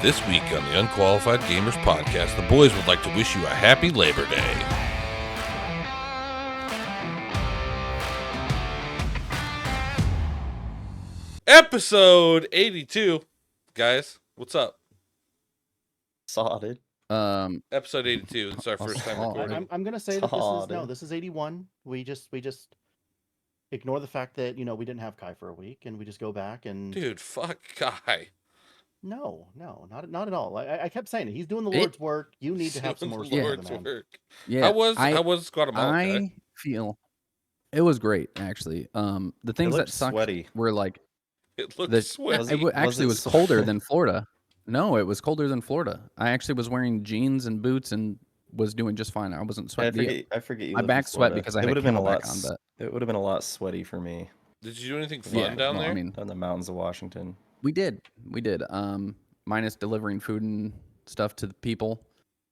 This week on the Unqualified Gamers Podcast, the boys would like to wish you a happy Labor Day. Episode 82. Guys, what's up? Solid. Episode 82. It's our first time recording. I'm gonna say that this is 81. We just ignore the fact that, you know, we didn't have Kai for a week, and we just go back and Dude, fuck Kai. No, not at all. I kept saying it. He's doing the Lord's work. You need to have some more respect for the man. Work. Yeah, how was Guatemala? I feel it was great actually. The things that sucked sweaty. were like It looked sweaty. It actually was colder than Florida. No, it was colder than Florida. I actually was wearing jeans and boots and was doing just fine. I wasn't sweating. I forget you. My back sweat because I had Camelback on. But it would have been a lot sweaty for me. Did you do anything fun down there? I mean, on the mountains of Washington. We did. Minus delivering food and stuff to the people.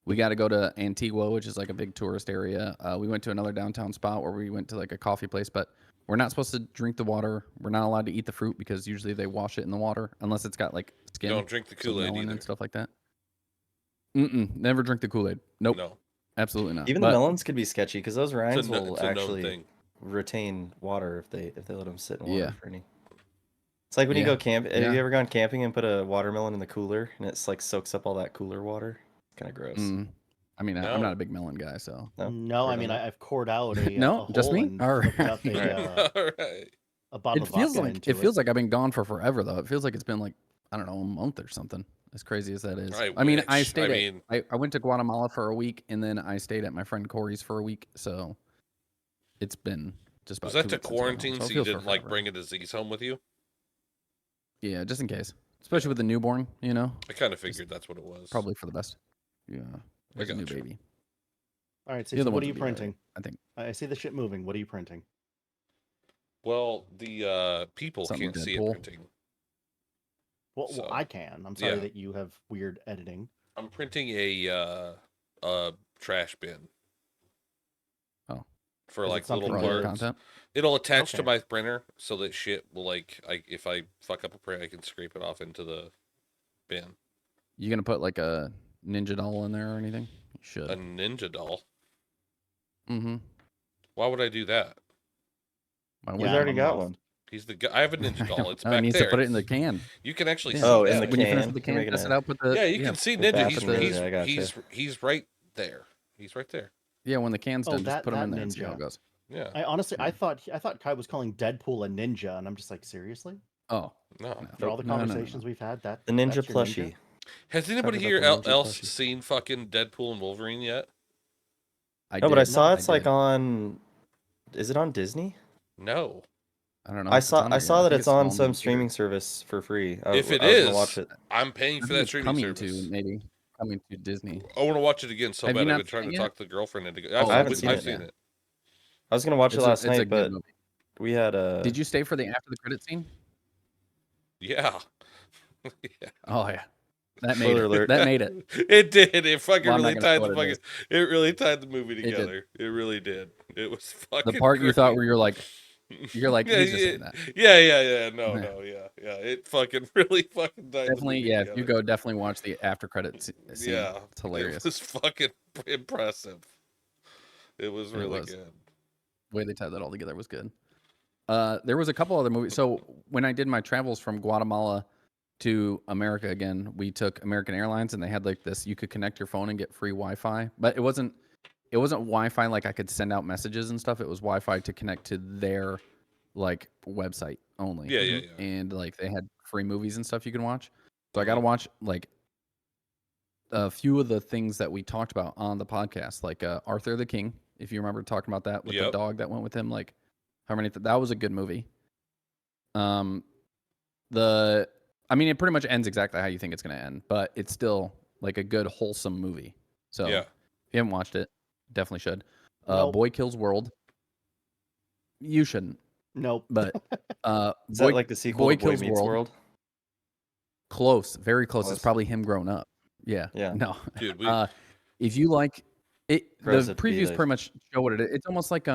We got to go to Antigua, which is like a big tourist area. We went to another downtown spot where we went to like a coffee place, but we're not supposed to drink the water. We're not allowed to eat the fruit because usually they wash it in the water unless it's got like skin. Don't drink the Kool-Aid either. And stuff like that. Never drink the Kool-Aid. Nope. No. Absolutely not. Even the melons could be sketchy because those rinds will it's actually retain water if they let them sit in water for any. It's like when you go camp. Have you ever gone camping and put a watermelon in the cooler and it's like soaks up all that cooler water? It's kind of gross. I mean, I'm not a big melon guy, so. No, I mean, I've cored out a no, a just hole me. and All right. hooked up a bottle of vodka into it feels like I've been gone for forever though. It feels like it's been like I don't know a month or something. As crazy as that is. I went to Guatemala for a week and then I stayed at my friend Corey's for a week. So it's been just about. Was that to quarantine so you didn't like bring a disease home with you? Yeah, just in case. Especially with the newborn, you know. I kind of figured that's what it was. Probably for the best. Yeah. I got a new baby. All right, so what are you printing? I think. I see the shit moving. What are you printing? Well, the people can't see it printing. Well, I can. I'm sorry that you have weird editing. I'm printing a trash bin. Oh. For like little blurbs. It'll attach to my printer so that shit will if I fuck up a print, I can scrape it off into the bin. You gonna put like a ninja doll in there or anything? You should. A ninja doll? Mm-hmm. Why would I do that? He's already got one. He's the guy. I have a ninja doll. It's back there. He needs to put it in the can. You can actually see in the when you finish with the can, test it out. You can see ninja. He's right there. He's right there. Yeah, when the can's done, just put him in there and see how it goes. Yeah. I thought Kai was calling Deadpool a ninja, and I'm just like, seriously? Oh no! For all the conversations we've had, the ninja plushie. Ninja? Has anybody here else seen fucking Deadpool and Wolverine yet? But I saw it's like on. Is it on Disney? No. I don't know. I saw that it's on some streaming service for free. If it is, watch it. I'm paying for that streaming service. Coming to Disney. I want to watch it again so bad. I've been trying to talk the girlfriend into it. I haven't seen it. I was gonna watch it last night, but we had a. Did you stay for the after the credit scene? Yeah. Oh yeah. That made it. That made it. It did. It fucking really tied the fucking. It really tied the movie together. It really did. It was fucking. The part you thought where you're like, he's just saying that. Yeah. No. It fucking really fucking tied. Definitely, if you go, definitely watch the after credit scene. Yeah, it's hilarious. It was fucking impressive. It was really good. The way they tied that all together was good. There was a couple other movies. So when I did my travels from Guatemala to America again, we took American Airlines and they had like this, you could connect your phone and get free Wi-Fi, but it wasn't Wi-Fi like I could send out messages and stuff. It was Wi-Fi to connect to their like website only. Yeah. And like they had free movies and stuff you can watch. So I got to watch like a few of the things that we talked about on the podcast, like Arthur the King, if you remember talking about that with the dog that went with him, like how many, that was a good movie. It pretty much ends exactly how you think it's going to end, but it's still like a good, wholesome movie. So if you haven't watched it, definitely should. Nope. Boy Kills World. You shouldn't. Nope. But is that like the sequel Boy to Boy Kills Meets World? Close, very close. It's probably him grown up. Yeah. No. Dude, if you like it, the previews like... pretty much show what it is. It's almost like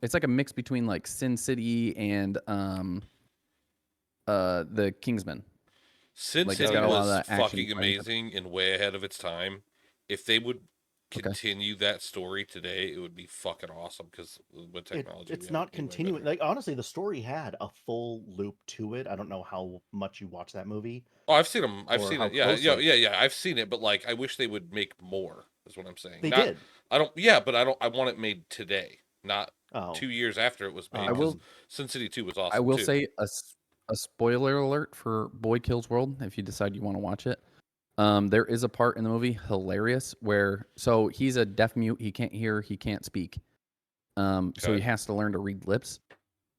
it's like a mix between like Sin City and the Kingsman. Sin Like, City got a lot of was that action fucking fighting. amazing and way ahead of its time. If they would continue that story today, it would be fucking awesome because with technology, it's not continuing. Like, honestly, the story had a full loop to it. I don't know how much you watch that movie. Oh, I've seen them. I've or seen how it. Yeah, closely. yeah. I've seen it, but like, I wish they would make more. Is what I'm saying. They did. I don't. Yeah, but I don't. I want it made today, not Oh. 2 years after it was made. I will. Sin City 2 was awesome. I will too. say a spoiler alert for Boy Kills World if you decide you want to watch it. There is a part in the movie, hilarious, where so he's a deaf mute. He can't hear. He can't speak. So he has to learn to read lips.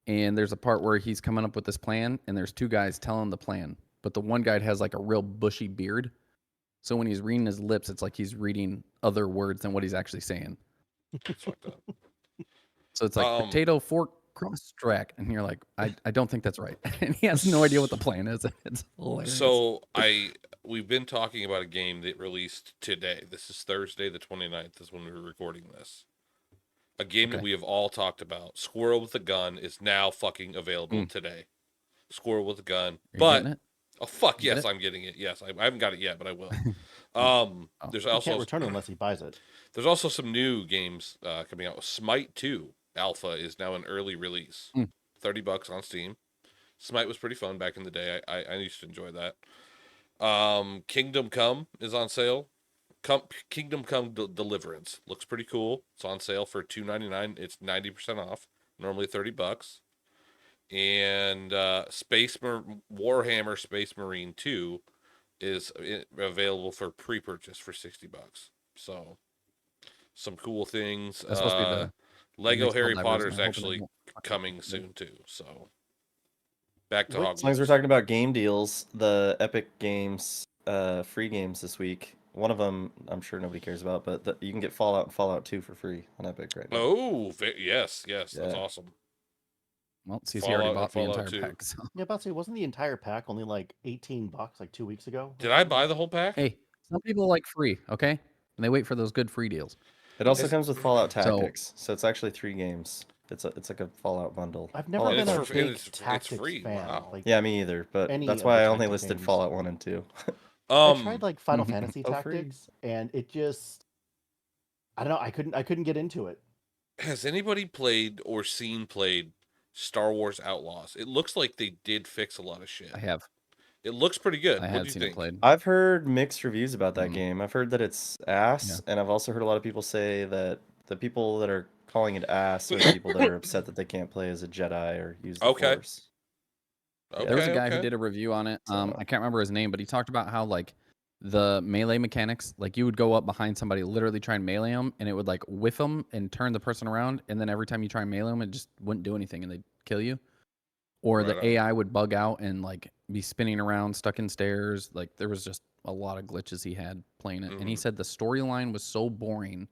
And there's a part where he's coming up with this plan, and there's two guys telling the plan. But the one guy has like a real bushy beard. So when he's reading his lips, it's like he's reading other words than what he's actually saying. That's fucked up. So it's like potato, fork, cross track. And you're like, I don't think that's right. And he has no idea what the plan is. It's hilarious. So we've been talking about a game that released today. This is Thursday, the 29th is when we were recording this. A game that we have all talked about. Squirrel with a Gun is now fucking available today. Squirrel with a Gun. But oh fuck yes, I'm getting it. Yes, I haven't got it yet, but I will. There's also can't return it unless he buys it. There's also some new games coming out. Smite 2 Alpha is now an early release. $30 on Steam. Smite was pretty fun back in the day. I used to enjoy that. Kingdom Come is on sale. Kingdom Come Deliverance looks pretty cool. It's on sale for $2.99. It's 90% off. Normally $30. And Warhammer Space Marine 2 is available for pre-purchase for $60. So some cool things. That's supposed to be the Lego Harry Potter is actually coming soon too. So back to Hogwarts. As long as we're talking about game deals, the Epic Games free games this week. One of them I'm sure nobody cares about, but you can get Fallout and Fallout 2 for free on Epic right now. Oh, yes, that's awesome. Well, CC already bought the entire pack. So. Yeah, about to say, wasn't the entire pack only like $18 like 2 weeks ago? Did I buy the whole pack? Hey, some people like free, okay? And they wait for those good free deals. It also comes with Fallout Tactics, so it's actually 3 games. It's like a Fallout bundle. I've never been a big Tactics fan. Wow. Like, yeah, me either. But that's why I only listed Fallout 1 and 2. I tried like Final Fantasy Tactics, and it just, I don't know. I couldn't get into it. Has anybody played or seen played Star Wars Outlaws? It looks like they did fix a lot of shit. I have. It looks pretty good. I have seen it played. I've heard mixed reviews about that game. I've heard that it's ass, and I've also heard a lot of people say that the people that are calling it ass are the people that are upset that they can't play as a Jedi or use the Force. There was a guy who did a review on it. I can't remember his name, but he talked about how like the melee mechanics, like you would go up behind somebody, literally try and melee them, and it would like whiff them and turn the person around, and then every time you try and melee them, it just wouldn't do anything, and they'd kill you. Or the AI would bug out and like be spinning around, stuck in stairs. Like there was just a lot of glitches he had playing it, and he said the storyline was so boring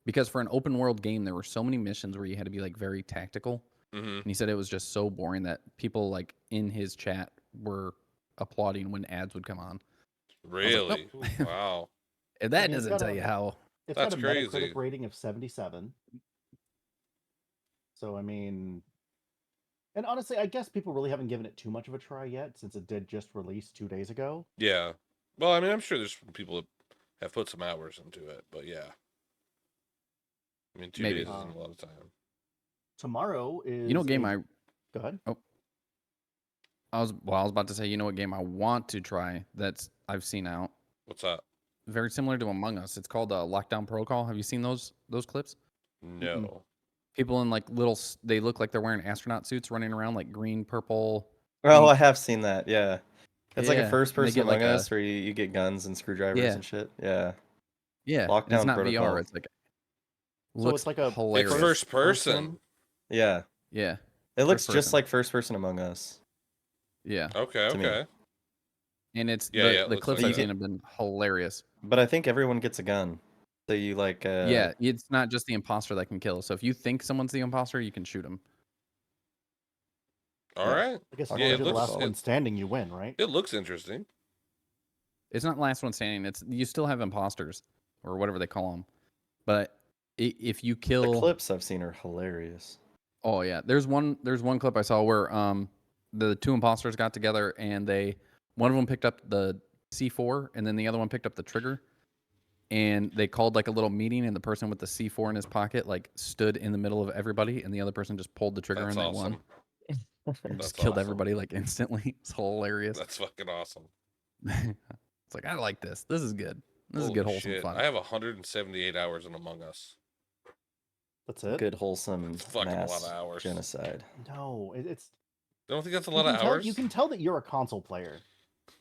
because for an open world game, there were so many missions where you had to be like very tactical. And he said it was just so boring that people like in his chat were applauding when ads would come on. Really? Like, nope. Wow. And that doesn't tell you how. It's That's got a crazy. Metacritic rating of 77. So I mean, and honestly, I guess people really haven't given it too much of a try yet since it did just release 2 days ago. Yeah. Well, I mean, I'm sure there's people that have put some hours into it, but yeah. I mean, 2 days isn't a lot of time. Tomorrow is what game Go ahead. Oh. I was about to say, you know what game I want to try that's I've seen out. What's that? Very similar to Among Us. It's called Lockdown Protocol. Have you seen those clips? No. People in like they look like they're wearing astronaut suits running around like green, purple. Oh, I have seen that. Yeah. It's like a first person Among Us where you get guns and screwdrivers and shit. Yeah. Yeah. Lockdown it's not Protocol. VR. It's like so it's like a hilarious. It's first person. Yeah. Yeah. It looks just like first person Among Us. Yeah. Okay. And it's the clips I've seen have been hilarious. But I think everyone gets a gun. So you like yeah, it's not just the imposter that can kill. So if you think someone's the imposter, you can shoot him. All right. I guess if you're the last one standing, you win, right? It looks interesting. It's not last one standing. It's you still have imposters or whatever they call them. But if you kill the clips I've seen are hilarious. Oh yeah, there's one clip I saw where the two imposters got together and one of them picked up the C4, and then the other one picked up the trigger. And they called like a little meeting, and the person with the C4 in his pocket like stood in the middle of everybody, and the other person just pulled the trigger That's and they awesome. won. That's Just killed awesome. everybody like instantly. It's hilarious. That's fucking awesome. It's like, I like this. This is good. This is Holy good, wholesome shit. fun. I have 178 hours in Among Us. That's it. Good wholesome Fucking a lot mass of hours. genocide. No, it's. I don't think that's a You lot can of tell. hours. You can tell that you're a console player.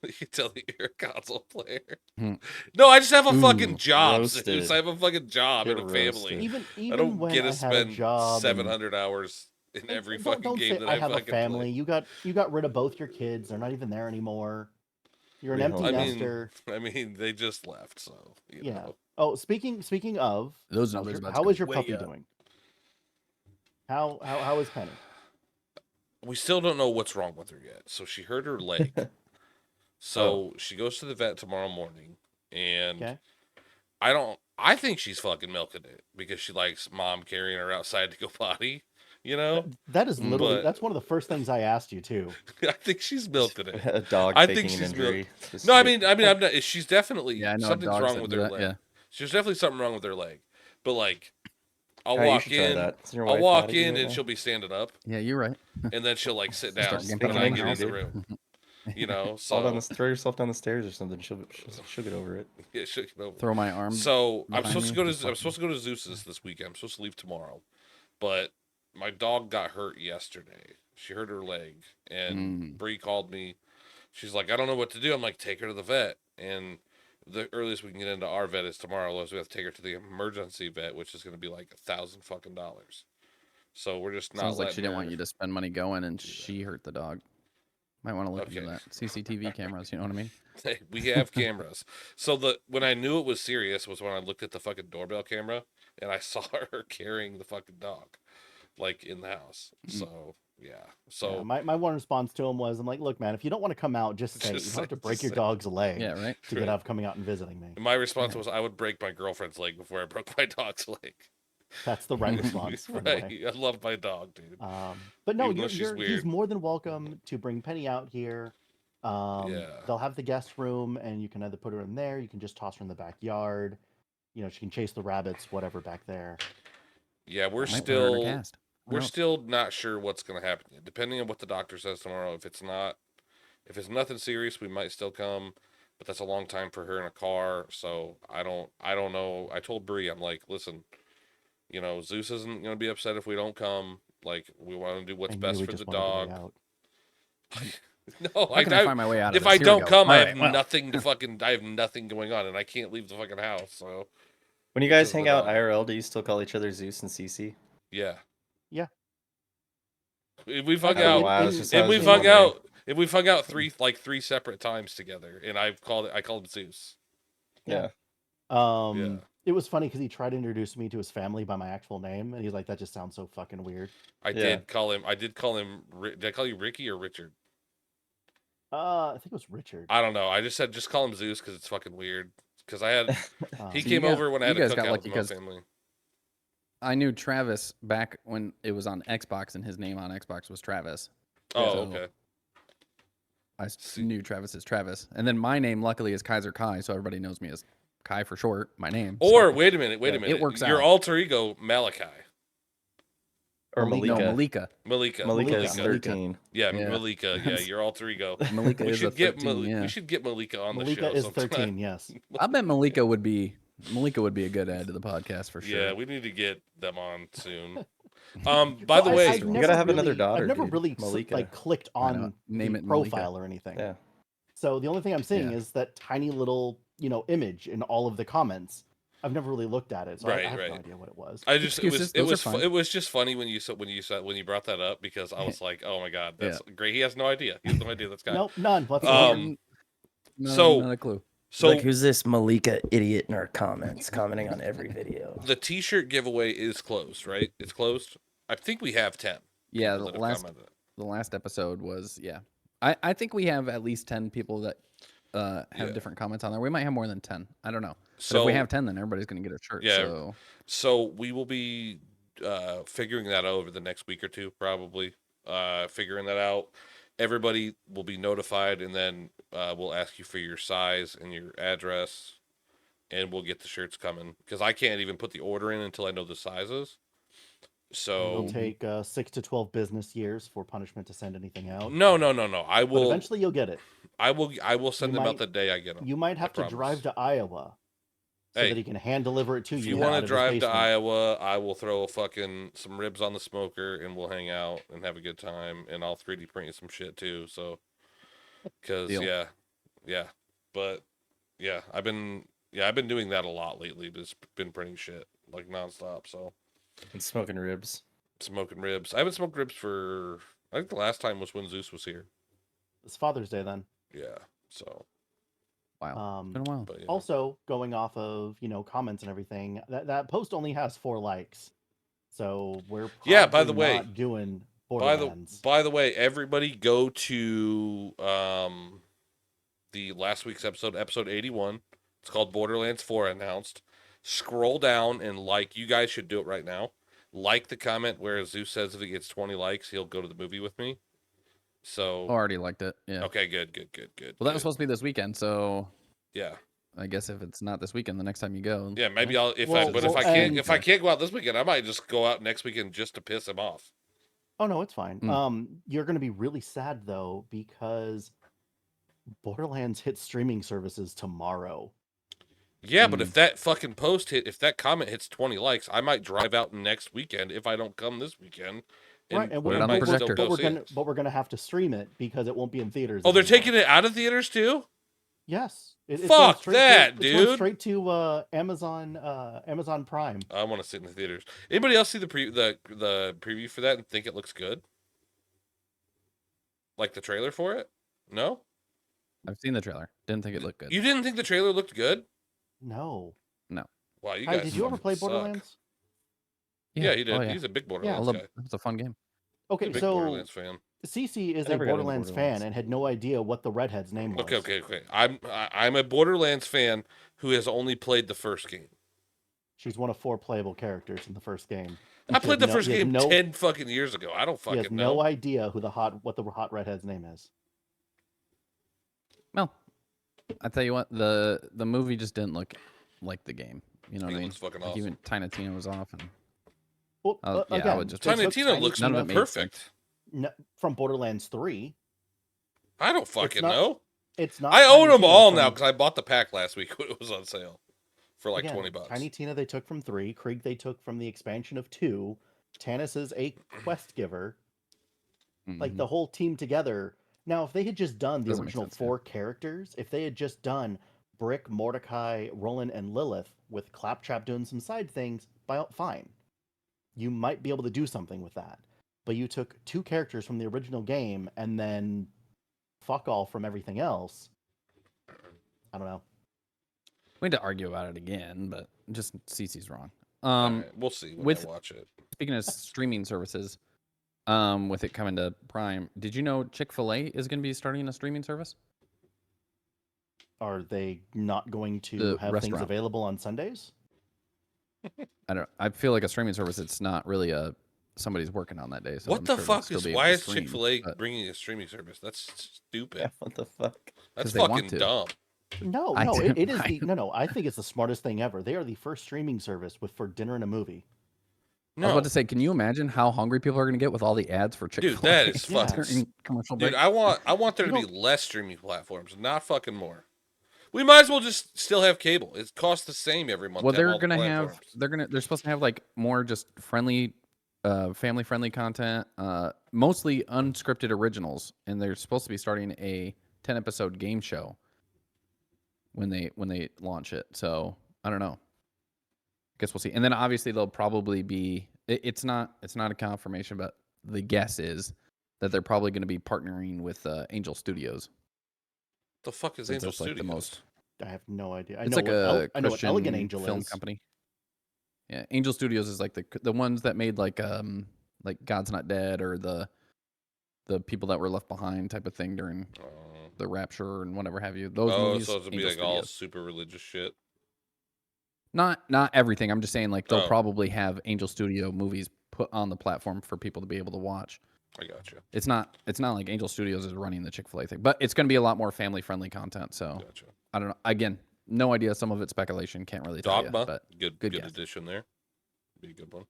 You can tell that you're a console player. Hmm. No, I just have a Ooh, fucking job. roasted. Zeus. I have a fucking job Get and a family. roasted. Even I don't when get to I had a spend job, 700 hours in every fucking don't game say that I I have a fucking family. play. You got rid of both your kids. They're not even there anymore. You're an empty I mean- nester. I mean, they just left, so you Yeah. know. Oh, speaking of Those numbers about to how go is your way puppy up. doing? How is Penny? We still don't know what's wrong with her yet. So she hurt her leg. So she goes to the vet tomorrow morning, and Okay. I think she's fucking milking it because she likes mom carrying her outside to go potty, you know? That is literally But- that's one of the first things I asked you too. I think she's milking it. A dog I faking think an she's injury. just No, to I get- mean, I'm not. She's definitely Yeah, I know something's dogs wrong that with do her that, leg. yeah. There's definitely something wrong with her leg. But like, I'll Kyle, you walk should try in, that. Isn't your I'll wife walk mad at you in, right and now? she'll be standing up, Yeah, you're right. and then she'll like sit down Start when gimping I an get in injury, the dude. room. You know, Fall down so throw yourself down the stairs or something. She'll get over it. yeah, she'll get over. Throw my arm. So I'm behind supposed to me. go to Just I'm supposed to go to Zeus's this weekend. I'm supposed to leave tomorrow, but my dog got hurt yesterday. She hurt her leg, and Bree called me. She's like, I don't know what to do. I'm like, take her to the vet, and the earliest we can get into our vet is tomorrow. Otherwise, we have to take her to the emergency vet, which is going to be like $1,000 fucking dollars. So we're just not. Sounds like she didn't letting want her- you to spend money going, and she hurt the dog. Might want to look into Okay. that. CCTV cameras, you know what I mean? Hey, we have cameras. So when I knew it was serious was when I looked at the fucking doorbell camera and I saw her carrying the fucking dog, like in the house. So yeah. So Yeah, my one response to him was, I'm like, look, man, if you don't want to come out, just say it. Just You say- don't have to just break your say- dog's leg Yeah, right. to get out of coming out and visiting me. my response was I would break my girlfriend's leg before I broke my dog's leg. That's the right response. Right. Anyway. I love my dog, dude. But no, Even though she's he's weird. more than welcome to bring Penny out here. Yeah. They'll have the guest room, and you can either put her in there, you can just toss her in the backyard. You know, she can chase the rabbits, whatever back there. Yeah, we're Might put her in a still cast. Who we're knows? still not sure what's going to happen yet. Depending on what the doctor says tomorrow. If it's nothing serious, we might still come. But that's a long time for her in a car, so I don't know. I told Bree, I'm like, listen, you know, Zeus isn't going to be upset if we don't come. Like, we want to do what's And best we for just the wanted to dog. get out. No, How can I find my way out of if this? I Here we don't go. come, All I right, have well. nothing to fucking. I have nothing going on, and I can't leave the fucking house. So When you guys This is hang the out dog. IRL, do you still call each other Zeus and CC? yeah, Yeah. If we've hung Okay, out, wow, it's just how I and was we've just hung wondering. out, and we've hung out three separate times together, and I called him Zeus. Yeah. Yeah. It was funny because he tried to introduce me to his family by my actual name, and he's like, "That just sounds so fucking weird." I Yeah. did call him. Did I call you Ricky or Richard? I think it was Richard. I don't know. I just said just call him Zeus because it's fucking weird. Because I had he So came you got- over when I had you a guys got cookout with lucky my 'cause- family. I knew Travis back when it was on Xbox, and his name on Xbox was Travis. Oh, So okay. I knew Travis as Travis, and then my name luckily is KaiserKai, so everybody knows me as Kai for short. My name. Or so. wait a minute. It works Your out. alter ego Malachi, Or Malika. Malika. No, Malika. Malika. Malika is Malika. 13. Yeah, Yeah. Malika. Yeah, your alter ego. Malika We is a should get 13. Yeah. we should get Malika on the Malika show. is sometime. 13. Yes. I bet Malika would be a good add to the podcast for sure. Yeah, we need to get them on soon. By Well, the way, I've You never gotta have really- another daughter, I've never dude. really Malika. like clicked I know. on Name the it Malika. profile or anything. Yeah. So the only thing I'm seeing Yeah. is that tiny little, image in all of the comments. I've never really looked at it, so I Right, have no right. idea what it was. I just Excuses, those are fine. it was just funny when you brought that up because I was like, oh my god, that's great. He has no idea. He has no idea that's guy. Nope, none whatsoever. So- not a clue. So like, who's this Malika idiot in our comments, commenting on every video? the T-shirt giveaway is closed, right? It's closed. I think we have 10. Yeah, people the that have last commented. the last episode was I think we have at least 10 people that have Yeah. different comments on there. We might have more than 10. I don't know. But So if we have 10, then everybody's gonna get a shirt. Yeah. So So we will be figuring that out over the next week or two, probably. Figuring that out. everybody will be notified, and then we'll ask you for your size and your address, and we'll get the shirts coming. Because I can't even put the order in until I know the sizes. It'll So take 6 to 12 business years for Punishment to send anything out. no. I But will. eventually, you'll get it. I will send them out the day I get them. You might have to drive to Iowa so that he can hand deliver it to you. If you want to drive to Iowa, I will throw some ribs on the smoker, and we'll hang out and have a good time. And I'll 3D print you some shit too. So, because but yeah, I've been doing that a lot lately. Just been printing shit like nonstop. So, and smoking ribs. I haven't smoked ribs for, I think the last time was when Zeus was here. It's Father's Day then. Yeah. So. Wow. It's been a while. But, Also, going off of comments and everything, that post only has 4 likes, so we're by the way, not doing Borderlands. By the way, everybody go to the last week's episode 81. It's called Borderlands 4 Announced. Scroll down and you guys should do it right now. Like the comment where Zeus says if he gets 20 likes, he'll go to the movie with me. So already liked it. Yeah. Okay, good. Well, that was supposed to be this weekend, so yeah. I guess if it's not this weekend, the next time you go. Yeah, maybe I'll if I can't go out this weekend, I might just go out next weekend just to piss him off. Oh no, it's fine. You're gonna be really sad though because Borderlands hits streaming services tomorrow. Yeah, but if that fucking if that comment hits 20 likes, I might drive out next weekend if I don't come this weekend. Right, and put it on the projector. But we're gonna have to stream it because it won't be in theaters. Oh, they're taking it out of theaters too? Yes. Fuck that, dude! It's going straight to Amazon Prime. I want to sit in the theaters. Anybody else see the preview for that and think it looks good? Like the trailer for it? No. I've seen the trailer. Didn't think it looked good. You didn't think the trailer looked good? No. Wow, you guys. Did you ever play Borderlands? Yeah, he did. Oh, yeah. He's a big Borderlands guy. It's a fun game. Okay, He's a big Borderlands fan. CC is a Borderlands fan and had no idea what the redhead's name was. Okay. I'm a Borderlands fan who has only played the first game. She's one of 4 playable characters in the first game. I played the first game 10 fucking years ago. I don't fucking know. He has no idea what the hot redhead's name is. Well, I tell you what, the movie just didn't look like the game. You know what I mean? Fucking like awesome. Even Tiny Tina was off, and again, I would just Tiny Tina looks perfect. No, from Borderlands 3. I don't fucking know. It's not. I own them all now because I bought the pack last week when it was on sale for like $20. Tiny Tina they took from 3. Krieg they took from the expansion of 2. Tannis is a quest giver. Like the whole team together. Now, if they had just done the original 4 characters, if they had just done Brick, Mordecai, Roland, and Lilith with Claptrap doing some side things, fine. You might be able to do something with that. But you took 2 characters from the original game and then fuck all from everything else. I don't know. We need to argue about it again, but just CC's wrong. Right, we'll see when I watch it. Speaking of streaming services, with it coming to Prime, did you know Fil A is going to be starting a streaming service? Are they not going to have things available on Sundays? I don't know. I feel like a streaming service, it's not really somebody's working on that day. So what the fuck is, why is Chick-fil-A bringing a streaming service? That's stupid. Yeah, what the fuck? That's fucking dumb. No, it is I think it's the smartest thing ever. They are the first streaming service for dinner and a movie. No. I was about to say, can you imagine how hungry people are going to get with all the ads for Chick-fil-A? Dude, that is fucking commercial break. Dude, I want there to be less streaming platforms, not fucking more. We might as well just still have cable. It costs the same every month. Well, they're supposed to have like more just friendly, family friendly content, mostly unscripted originals, and they're supposed to be starting a 10-episode game show when they launch it. So I don't know. Guess we'll see. And then obviously they'll probably be. It's not a confirmation, but the guess is that they're probably going to be partnering with Angel Studios. The fuck is Angel Studios? Like the most. I have no idea. It's like a Christian Elegant Angel film company. Yeah, Angel Studios is like the ones that made like God's Not Dead or the People That Were Left Behind type of thing during the Rapture and whatever have you. Those movies. So it'll be like all super religious shit. Not everything. I'm just saying like they'll probably have Angel Studio movies put on the platform for people to be able to watch. I got you. It's not like Angel Studios is running the Chick-fil-A thing, but it's going to be a lot more family-friendly content. So Gotcha. I don't know. Again, no idea. Some of it's speculation. Can't really tell you. Dogma, But good guess. addition there. Be a good one.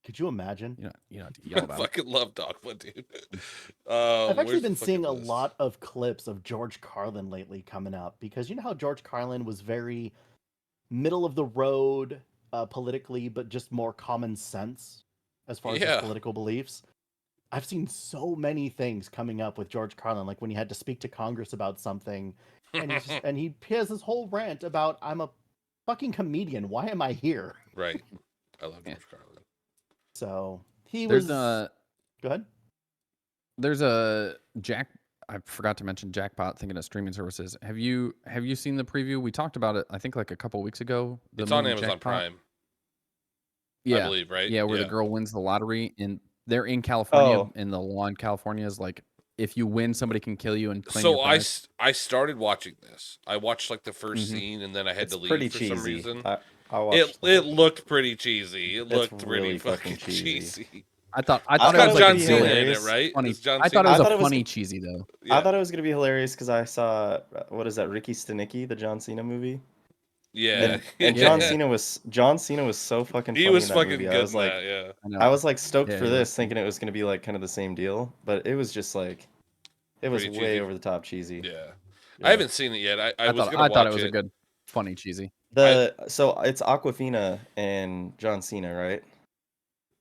Could you imagine? You know, yell about I fucking love Dogma, dude. I've actually been seeing a list? lot of clips of George Carlin lately coming up, because you know how George Carlin was very middle of the road politically, but just more common sense as far as his political beliefs. I've seen so many things coming up with George Carlin, like when he had to speak to Congress about something, and he has this whole rant about, I'm a fucking comedian. Why am I here? Right. I love George Carlin. So he There's was. Go ahead. There's a Jack. I forgot to mention Jackpot. Thinking of streaming services. Have you seen the preview? We talked about it. I think like a couple weeks ago. It's on Amazon Jackpot. Prime. Yeah, I believe, right? Yeah, where the girl wins the lottery, and they're in California, and the law in California is like, if you win, somebody can kill you and claim your prize. I started watching this. I watched like the first scene, and then I had to leave for some reason. It looked pretty cheesy. It looked really fucking cheesy. I thought it was like John Cena in it, right? Funny. I thought it was funny cheesy though. Yeah. I thought it was gonna be hilarious because I saw what is that, Ricky Stenicki, the John Cena movie. Yeah, and John Cena was so fucking funny. He was in that fucking movie. good. I was like, I was like stoked for this, thinking it was gonna be like kind of the same deal, but it was just like, it was way over the top cheesy. Yeah. I haven't seen it yet. I thought it was a good, funny cheesy. So it's Awkwafina and John Cena, right?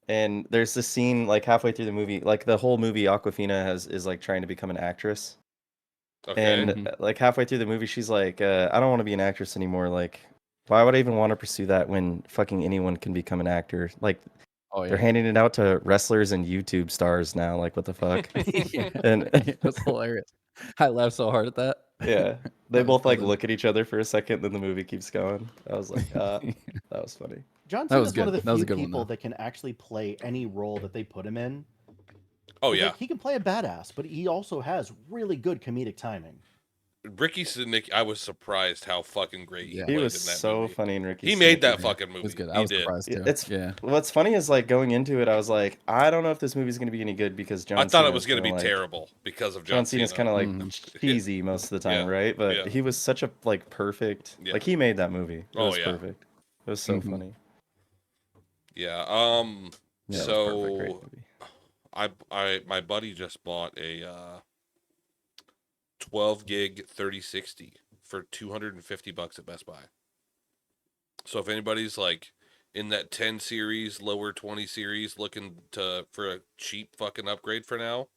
And there's this scene like halfway through the movie, like the whole movie, Awkwafina is like trying to become an actress. Okay. And like halfway through the movie, she's like, I don't want to be an actress anymore. Like, why would I even want to pursue that when fucking anyone can become an actor? Like, they're handing it out to wrestlers and YouTube stars now. Like, what the fuck? And it was hilarious. I laughed so hard at that. Yeah, they both like look at each other for a second, then the movie keeps going. I was like, that was funny. John Cena is one of the few people that can actually play any role that they put him in. Oh yeah, like, he can play a badass, but he also has really good comedic timing. Ricky Stenicki, I was surprised how fucking great he played was in that so movie. funny in Ricky. He made that fucking movie. It was good. I was surprised too. What's funny is like going into it, I was like, I don't know if this movie's gonna be any good because John. I thought it was gonna be terrible because of John Cena. Cena's kind of like cheesy most of the time, right? But he was such a like perfect. Like he made that movie. It was perfect. It was so funny. Yeah. So my buddy just bought a 12 gig 3060 for $250 at Best Buy. So if anybody's like in that 10 series, lower 20 series looking for a cheap fucking upgrade for now,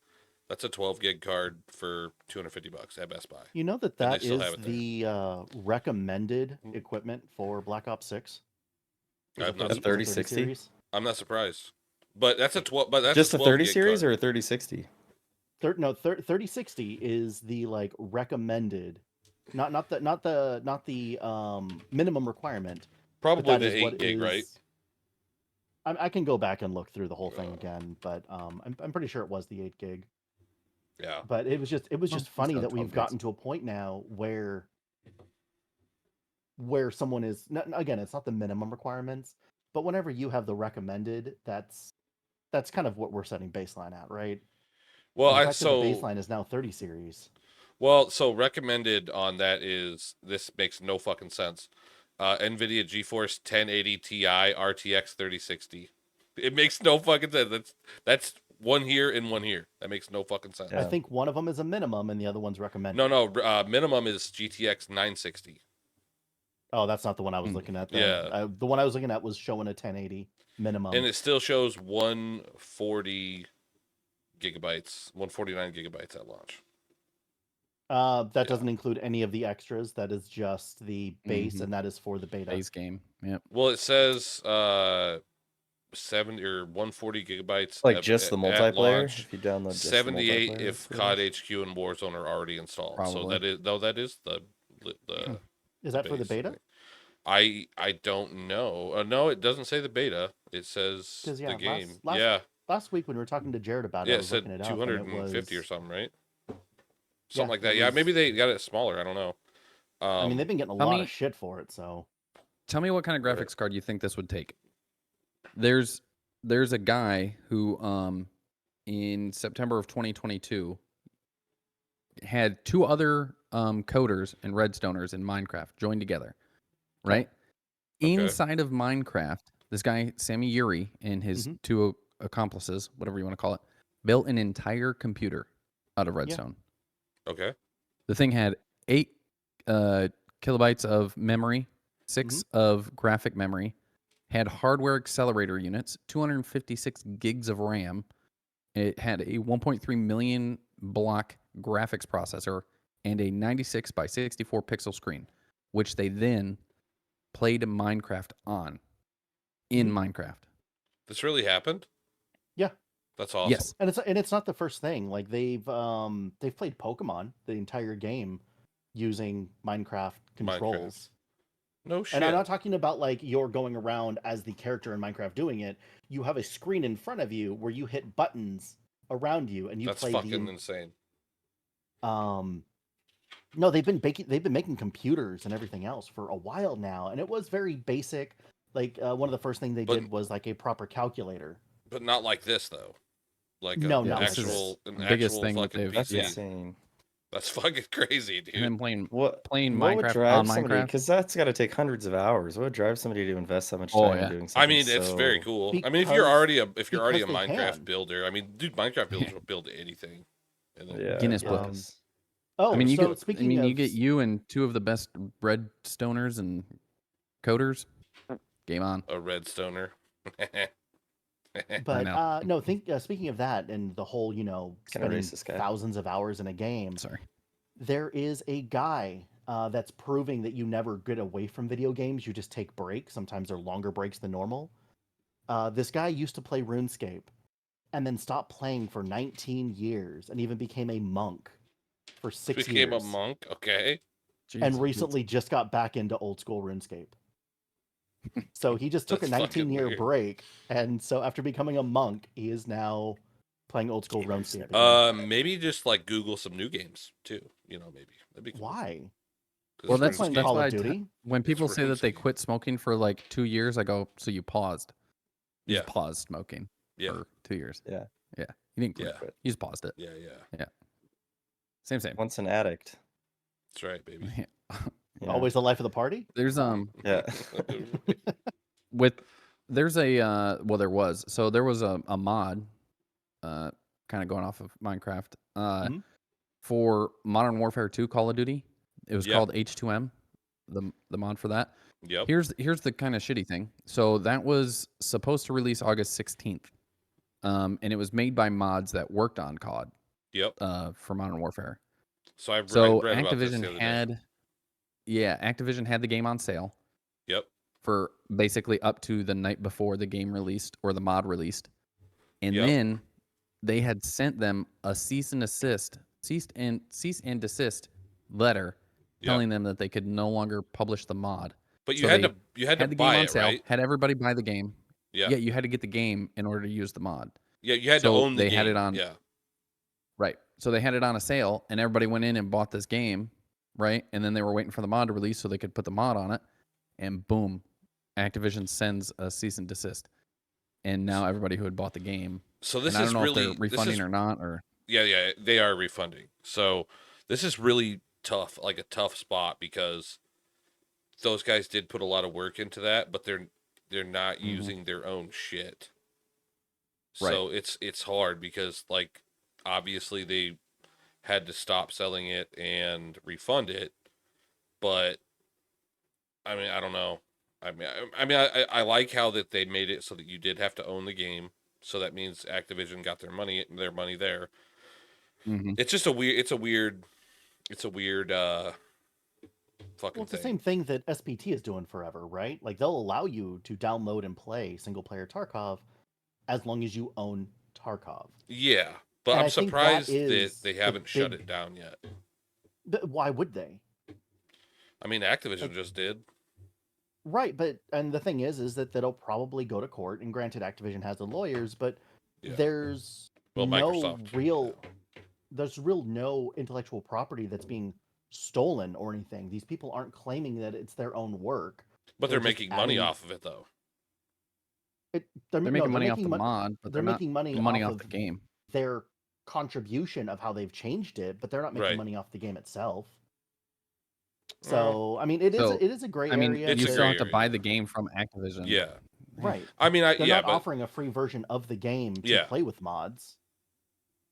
that's a 12 gig card for $250 at Best Buy. You know that is the recommended equipment for Black Ops 6? A 3060? I'm not surprised. But that's a 12. But that's just a 30 series card. or a 3060? 3060 is the like recommended, not the minimum requirement. Probably the 8 gig, right? I can go back and look through the whole thing again, but I'm pretty sure it was the 8 gig. Yeah. But it was just funny that we've gotten to a point now where someone is, again, it's not the minimum requirements, but whenever you have the recommended, that's kind of what we're setting baseline at, right? Well, the baseline is now 30 series. Well, so recommended on that is, this makes no fucking sense. NVIDIA GeForce 1080 Ti RTX 3060. It makes no fucking sense. That's one here and one here. That makes no fucking sense. I think one of them is a minimum and the other one's recommended. No. Minimum is GTX 960. Oh, that's not the one I was looking at. Then. Yeah. The one I was looking at was showing a 1080 minimum. And it still shows 140 gigabytes, 149 gigabytes at launch. That doesn't include any of the extras. That is just the base, and that is for the beta. Base game. Yep. Well, it says 70 or 140 gigabytes. Like just the multiplayer. If you download just 78 if COD HQ and Warzone are already installed. Probably. So that is the Is that for the beta? I don't know. No, it doesn't say the beta. It says the game. Last week when we were talking to Jared about it, it said 250 or something, right? Something like that. Yeah, maybe they got it smaller. I don't know. I mean, they've been getting a lot of shit for it. So, tell me what kind of graphics card you think this would take. There's a guy who in September of 2022 had two other coders and redstoners in Minecraft joined together, right? Okay. Inside of Minecraft, this guy, Sammy Yuri, and his two accomplices, whatever you want to call it, built an entire computer out of redstone. Okay. The thing had 8 kilobytes of memory, 6 of graphic memory, had hardware accelerator units, 256 gigs of RAM. It had a 1.3 million block graphics processor and a 96 by 64 pixel screen, which they then played Minecraft on in Minecraft. This really happened? Yeah. That's awesome. Yes. And it's not the first thing. Like they've played Pokemon the entire game using Minecraft controls. No shit. And I'm not talking about like you're going around as the character in Minecraft doing it. You have a screen in front of you where you hit buttons around you and you That's play fucking insane. No, they've been making computers and everything else for a while now, and it was very basic. Like one of the first things they did was like a proper calculator. But not like this though. Like no, an not actual, like an biggest actual thing that fucking they've- PC. That's insane. That's fucking crazy, dude. And then playing What Minecraft would drive on somebody? Minecraft. Because that's got to take hundreds of hours. What would drive somebody to invest that much time in doing something? I mean, it's very cool. I mean, if you're already a Minecraft builder, I mean, dude, Minecraft builders will build anything. And then, Guinness Book. Oh, I mean, you get you and two of the best redstoners and coders. Game on. A redstoner. But no, speaking of that and the whole, spending racist guy. thousands of hours in a game. Sorry. There is a guy that's proving that you never get away from video games. You just take breaks. Sometimes they're longer breaks than normal. This guy used to play RuneScape and then stopped playing for 19 years and even became a monk for 6 years. Became a monk, okay. And recently just got back into old school RuneScape. So he just took a 19-year break, and so after becoming a monk, he is now playing old school RuneScape again. Maybe just like Google some new games too. Maybe that'd be cool. Why? Well, that's Call why of Duty. When people say that they quit smoking for like 2 years, I go, so you paused? You just paused smoking for 2 years. Yeah. You didn't quit. You just paused it. Yeah. Same. Once an addict. That's right, baby. Always the life of the party. There's yeah. There was a mod, kind of going off of Minecraft, for Modern Warfare 2 Call of Duty. It was called H2M, the mod for that. Yep. Here's the kind of shitty thing. So that was supposed to release August 16th, and it was made by mods that worked on COD. Yep. For Modern Warfare. So I read Activision about this the other day. Activision had the game on sale. Yep. For basically up to the night before the game released or the mod released. And then they had sent them a cease and desist letter telling them that they could no longer publish the mod. But you had to the buy game on it, sale, right? Had everybody buy the game. Yeah. Yeah, you had to get the game in order to use the mod. Yeah, you had to own the game. They had it on. Yeah. Right. So they had it on a sale, and everybody went in and bought this game, right? And then they were waiting for the mod to release so they could put the mod on it, and boom, Activision sends a cease and desist. And now everybody who had bought the game. So this I is don't know really if they're refunding or not, or yeah, they are refunding. So this is really tough, like a tough spot because those guys did put a lot of work into that, but they're not using their own shit. So it's hard because like obviously they had to stop selling it and refund it, but I mean I don't know. I like how that they made it so that you did have to own the game. So that means Activision got their money there. It's just a weird fucking It's the thing. same thing that SPT is doing forever, right? Like they'll allow you to download and play single player Tarkov as long as you own Tarkov. Yeah, but And I'm I think surprised that they haven't shut it down yet. But why would they? I mean, Activision just did. Right, and the thing is that they'll probably go to court. And granted, Activision has the lawyers, but there's Microsoft no intellectual property that's being stolen or anything. These people aren't claiming that it's their own work. But they're making money off of it, though. They're making money off the mod, but they're making money off of the game. their contribution of how they've changed it, but they're not making Right. money off the game itself. Well, So I mean, it So, is a gray I mean, area. It's you a still gray have to buy area. the game from Activision. Yeah. Right. I mean, They're yeah, not but offering a free version of the game to Yeah. play with mods.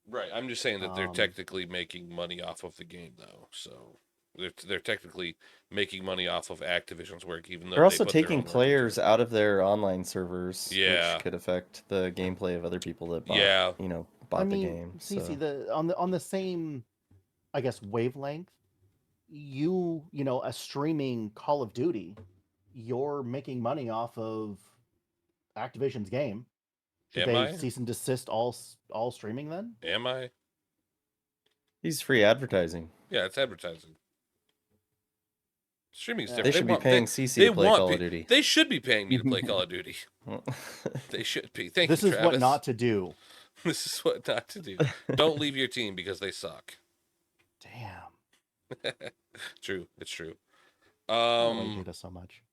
right. I'm just saying that they're Um, technically making money off of the game, though. So they're technically making money off of Activision's work, even though They're they also put their taking own work into players it. out of their online servers, Yeah. which could affect the gameplay of other people that bought, Yeah. I bought the mean, game. CC, So on the same, I guess, wavelength, a streaming Call of Duty, you're making money off of Activision's game. Should Am they I? cease and desist all streaming then? Am I? he's free advertising. Yeah, it's advertising. Streaming's Yeah. different. They should be want- paying they- CC they to play want Call pe- of Duty. They should be paying me to play Call of Duty. They should be. Thank This you, is Travis. what not to do. This is what not to do. Don't leave your team because they suck. Damn. True. It's true. I hate us so much.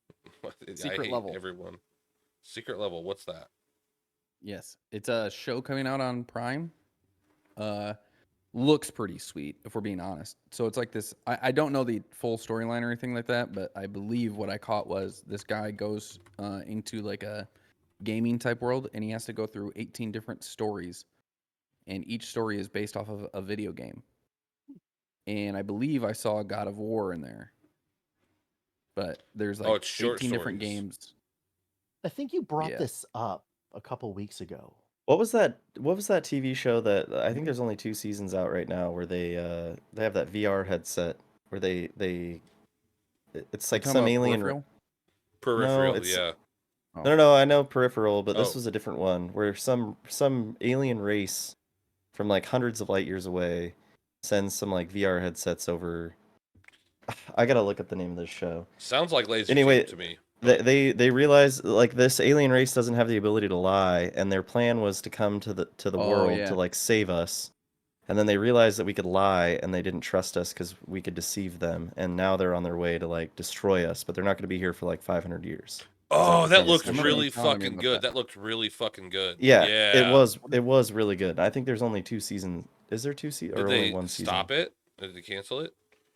Secret hate Level. everyone. Secret Level. What's that? Yes, it's a show coming out on Prime. Looks pretty sweet, if we're being honest. So it's like this. I don't know the full storyline or anything like that, but I believe what I caught was this guy goes into like a gaming type world, and he has to go through 18 different stories, and each story is based off of a video game. And I believe I saw God of War in there, but there's like it's short 18 different stories. games. I think you brought Yeah. this up a couple weeks ago. What was that TV show that I think there's only 2 seasons out right now where they have that VR headset where it's like Talking some about alien. Peripheral? Peripheral. it's- Yeah. No, I know Peripheral, but this Oh. was a different one where some alien race from like hundreds of light years away sends some like VR headsets over. I gotta look up the name of this show. Sounds like lazy Anyway, to me. They realize like this alien race doesn't have the ability to lie, and their plan was to come to the Oh, world yeah. to like save us. And then they realized that we could lie, and they didn't trust us because we could deceive them. And now they're on their way to like destroy us, but they're not going to be here for like 500 years. Oh, the that premise looked of the show. really Telling me fucking about good. that. That looked really fucking good. Yeah, Yeah. it was really good. I think there's only 2 seasons. Is there 2 seasons Did or they only 1 season? stop it? Did they cancel it?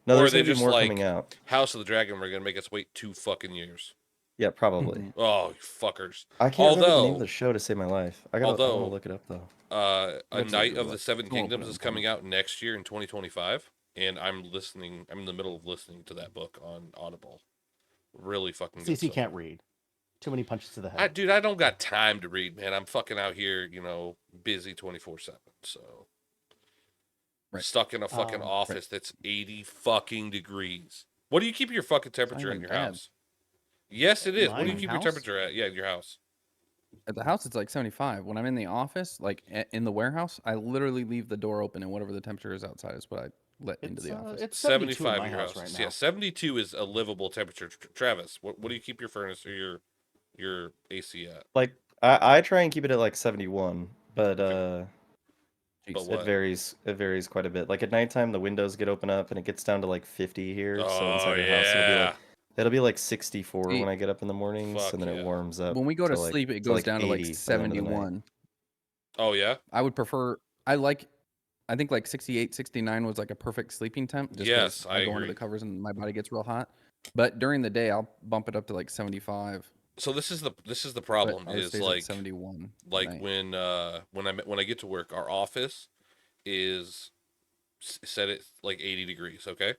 No, Or there's are they gonna be just more like coming out. House of the Dragon? We're gonna make us wait 2 fucking years. Yeah, probably. Mhm. Oh, you fuckers! I can't remember the name of Although- the show to save my life. I want although- to look it up though. A That's a Knight good of one. the Seven I won't Kingdoms put it is in coming out next year in 2025, and I'm listening. I'm in the middle of listening to that book on Audible. Really fucking good. CC so can't far. read. Too many punches to the head. Dude, I don't got time to read, man. I'm fucking out here, busy 24/7. So Right. stuck in a fucking Right. office that's 80 fucking degrees. What do you keep your fucking temperature at in even your bad. house? Yes, it is. What do you Mine? keep House? your temperature at? Yeah, your house. At the house, it's like 75. When I'm in the office, like in the warehouse, I literally leave the door open, and whatever the temperature is outside is what I let into the office. It's 72 in 75 my in your house house. right Yeah, now. 72 is a livable temperature. Travis, what do you keep your furnace or your AC at? Like I try and keep it at like 71, but Okay. Jeez. But what? it varies quite a bit. Like at nighttime, the windows get open up and it gets down to like 50 here. So Oh, inside your house, yeah. it'll be like 64 See, when I get up in the mornings, fuck and then yeah. it warms up. When we go to like- sleep, it to goes like down to like 80 by the end of the night. 71. Oh, yeah? I would prefer. I think like 68, 69 was like a perfect sleeping temp. Just 'cause Yes, I go under agree. the covers and my body gets real hot. But during the day, I'll bump it up to like 75. So this is the But problem ours is stays at like 71. at like night. when I get to work, our office is set at like 80 degrees, okay?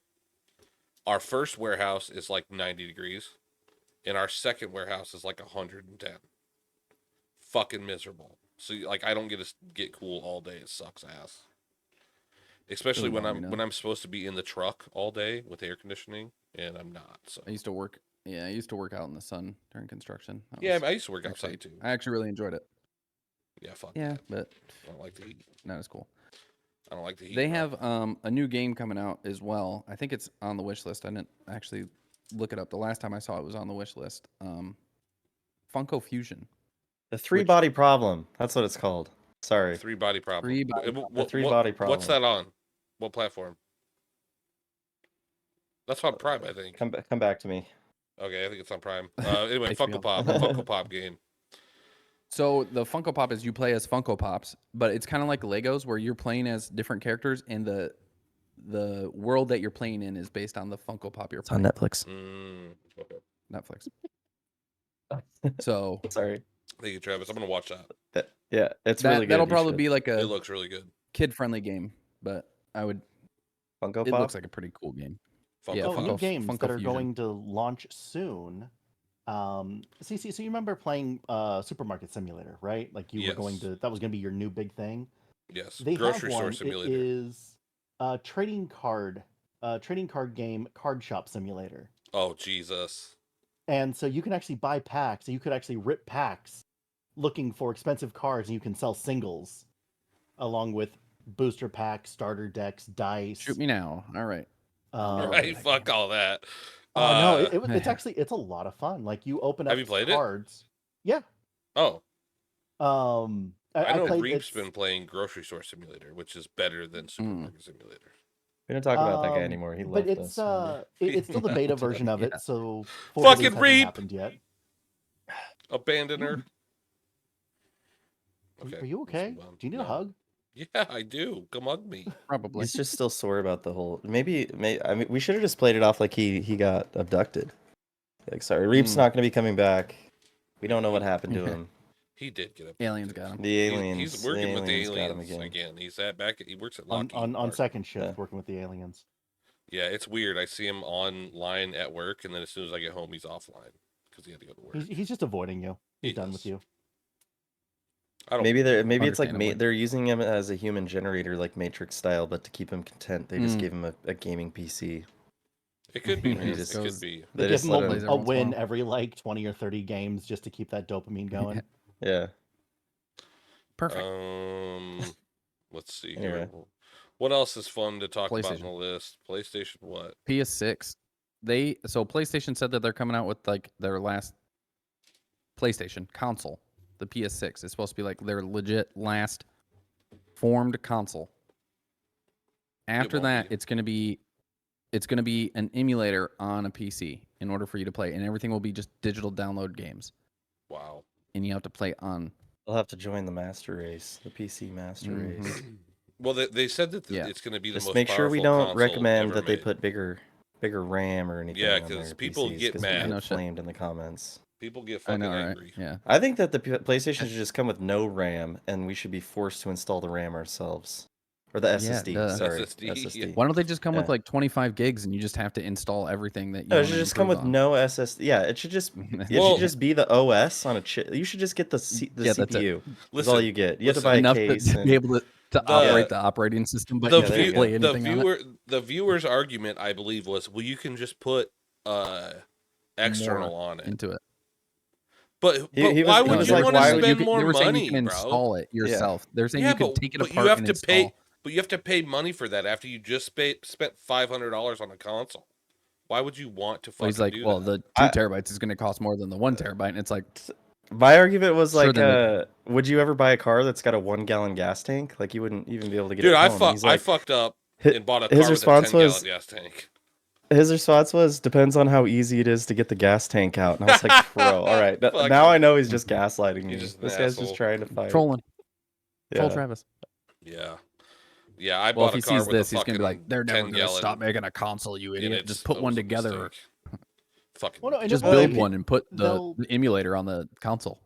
Our first warehouse is like 90 degrees, and our second warehouse is like 110. Fucking miserable. So like I don't get to get cool all day. It sucks ass. Especially when warm, I'm supposed to be in the truck all day with air conditioning, and I'm not. So I used to work. Yeah, I used to work out in the sun during construction. That yeah, was I used to work actually- outside too. I actually really enjoyed it. Yeah, fuck Yeah, that. but I don't like the heat. not as cool. I don't like the heat. They bro. have a new game coming out as well. I think it's on the wish list. I didn't actually look it up. The last time I saw it was on the wish list. Funko Fusion. The 3-body problem. That's what it's called. Sorry. 3-body problem. Three-body The 3-body problem. What's that on? What platform? That's on Prime, I think. Come back to me. Okay, I think it's on Prime. Anyway, HBO. Funko Pop game. So the Funko Pop is you play as Funko Pops, but it's kind of like Legos where you're playing as different characters, and the world that you're playing in is based on the Funko Pop you're It's on playing. Netflix. Okay. Netflix. So Sorry. Thank you, Travis. I'm gonna watch that. Yeah, it's really good. that'll You probably should. be like It a looks really good. kid-friendly game, but Funko it Pop. looks like a pretty cool game. Funko Yeah, Oh, Pop. new Funko- games Funko that are Fusion. going to launch soon. CC, so you remember playing Supermarket Simulator, right? Like you were going Yes. to, that was going to be your new big thing. Yes. They Grocery have store one. simulator. It is trading card game card shop simulator. Oh Jesus. And so you can actually buy packs. So you could actually rip packs looking for expensive cards, and you can sell singles along with booster packs, starter decks, dice. Shoot me now. All right. Right. Fuck all that. Oh no, it's actually it's a lot of fun. Like you open up Have you played it? cards. Yeah. Oh, I know played Reap's it's, been playing Grocery Store Simulator, which is better than Supermarket Simulator. We don't talk about that guy anymore. He but left it's us. it's still the beta Yeah. version of it, so full Fucking release hasn't Reap! happened yet. Abandoner. Are you okay? let's move on. Do you need No. a hug? Yeah, I do. Come hug me. Probably. He's just still sore about the whole. Maybe. I mean, we should have just played it off like he got abducted. Like, sorry, Reap's not going to be coming back. We don't know what happened to him. He did get up. Aliens got him. The aliens. He's working with the aliens got aliens him again. He's back. He works at On Lockheed. Martin. second shift, Yeah. working with the aliens. Yeah, it's weird. I see him online at work, and then as soon as I get home, he's offline because he had to go to work. He's just avoiding you. He's He done is. with you. I don't. Maybe it's like Understandably. they're using him as a human generator, like Matrix style, but to keep him content, they just gave him a gaming PC. It could be. He man. just It goes- could be. They They give just him let Plays him. every a once in a win while. every like 20 or 30 games just to keep that dopamine going. Yeah. Perfect. Let's see Anyway. here. What else is fun to talk about on PlayStation. the list? PlayStation what? PS6. So PlayStation said that they're coming out with like their last PlayStation console, the PS6. It's supposed to be like their legit last formed console. After won't that, be. it's gonna be an emulator on a PC in order for you to play, and everything will be just digital download games, Wow. and you have to play on. They'll have to join the master race, the PC master Mhm. race. Well, they said that Yeah. it's going to be the Just most make sure we powerful don't console recommend ever that they made. put bigger RAM or anything. Yeah, on 'cause their people PCs, get 'cause mad. we No get shit. flamed in the comments. People get I fucking know, right? angry. Yeah. I think that the PlayStation should just come with no RAM, and we should be forced to install the RAM ourselves, or the SSD. duh. Sorry, SSD, SSD. yeah. Why don't they just come with Yeah. like 25 gigs and you just have to install everything that you No, it want should to just come with on? no SSD. Yeah, it should just Well- should just be the OS on a chip. You should just get the Yeah, that's it. CPU. That's Listen, all you get. You have to listen. buy a Enough case. to be able to The- operate the operating system, but the you there can't you play go. anything on it. the viewer's argument, I believe, was, well, you can just put external More on it. into it. But He was- why he would was you like, want why to would- spend they more were saying money, you can bro? install it yourself. They're saying Yeah, you can but, take it but apart you have and to install. pay. But you have to pay money for that after you just spent $500 on a console. Why would you want to fucking Well, he's like, do well, that? the 2 terabytes is going to cost more than the 1 terabyte, and it's like, My argument was Sure, like, then would you ever buy a car that's got a 1-gallon gas tank? Like, you wouldn't even be able to get Dude, it I home. He's like, fucked up hi- and bought a his car with a response 10-gallon was- gas tank. His response was, depends on how easy it is to get the gas tank out. And I was like, bro, all right. Fuck Now you. I know he's just gaslighting me. He's just an This guy's asshole. just trying to fight. trolling. Troll Yeah. Travis. Yeah. Yeah, I Well, bought if a he car sees with this, a he's going to be fucking like, they're never going to 10-gallon stop making a console, you and idiot. it's- Just put that one was a together. mistake. Fucking Well, no, and Just it's Well, build like- one and put the they'll- emulator on the console.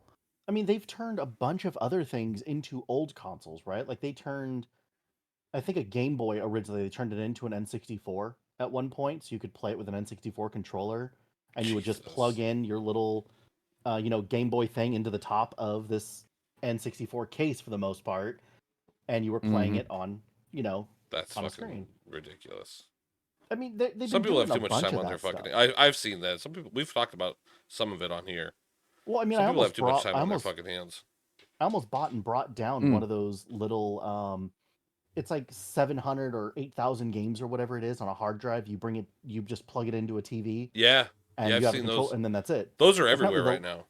I mean, they've turned a bunch of other things into old consoles, right? Like they turned, I think a Game Boy originally, they turned it into an N64 at one point, so you could play it with an N64 controller, and you would just Jesus. plug in your little, Game Boy thing into the top of this N64 case for the most part, and you were playing Mhm. it on, That's on a fucking screen. ridiculous. I mean, they've been Some people doing have a too much bunch time of on their that fucking. stuff. I've seen that. Some people, we've talked about some of it on here. Well, I mean, Some I people have almost too much brought, time I on their almost fucking hands. I almost bought and brought down one of those little it's like 700 or 8,000 games or whatever it is on a hard drive. You just plug it into a TV Yeah, and yeah, I've you have a seen control, those. and then that's it. Those are Apparently everywhere right they'll- now.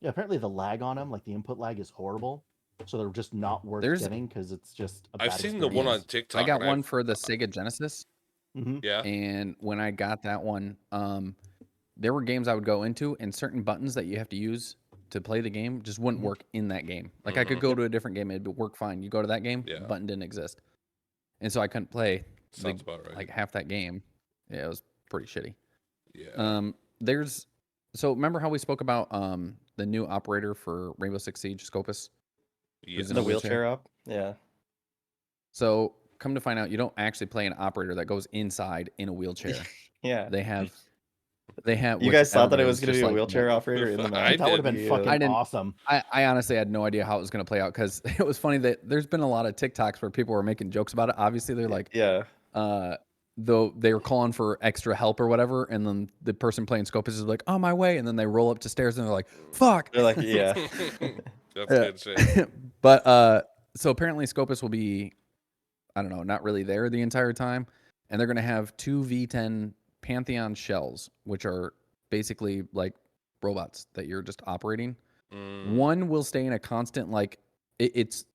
Yeah, apparently the lag on them, like the input lag, is horrible. So they're just not worth There's- getting because it's just a I've bad seen the one on experience. TikTok. I got and one for the Sega Genesis, Mhm. Yeah, and when I got that one, there were games I would go into, and certain buttons that you have to use to play the game just wouldn't work in that game. Like I could go to a different game, it'd work fine. You go to that game, Yeah. the button didn't exist, and so I couldn't play Sounds about right. like half that game. Yeah, it was pretty shitty. Yeah. So remember how we spoke about the new operator for Rainbow Six Siege, Scopus? Yes. The wheelchair up? Yeah. So come to find out, you don't actually play an operator that goes inside in a wheelchair. Yeah. They have. You guys thought that it everybody was going to be a wheelchair operator in the map? That would have been fucking awesome. I honestly had no idea how it was going to play out because it was funny that there's been a lot of TikToks where people were making jokes about it. Obviously, they're like, though they were calling for extra help or whatever, and then the person playing Scopus is like, "On my way," and then they roll up to stairs and they're like, "Fuck!" They're like, yeah. That's good shit. But so apparently Scopus will be, I don't know, not really there the entire time, and they're going to have 2 V10 Pantheon shells, which are basically like robots that you're just operating. One will stay in a constant, like it's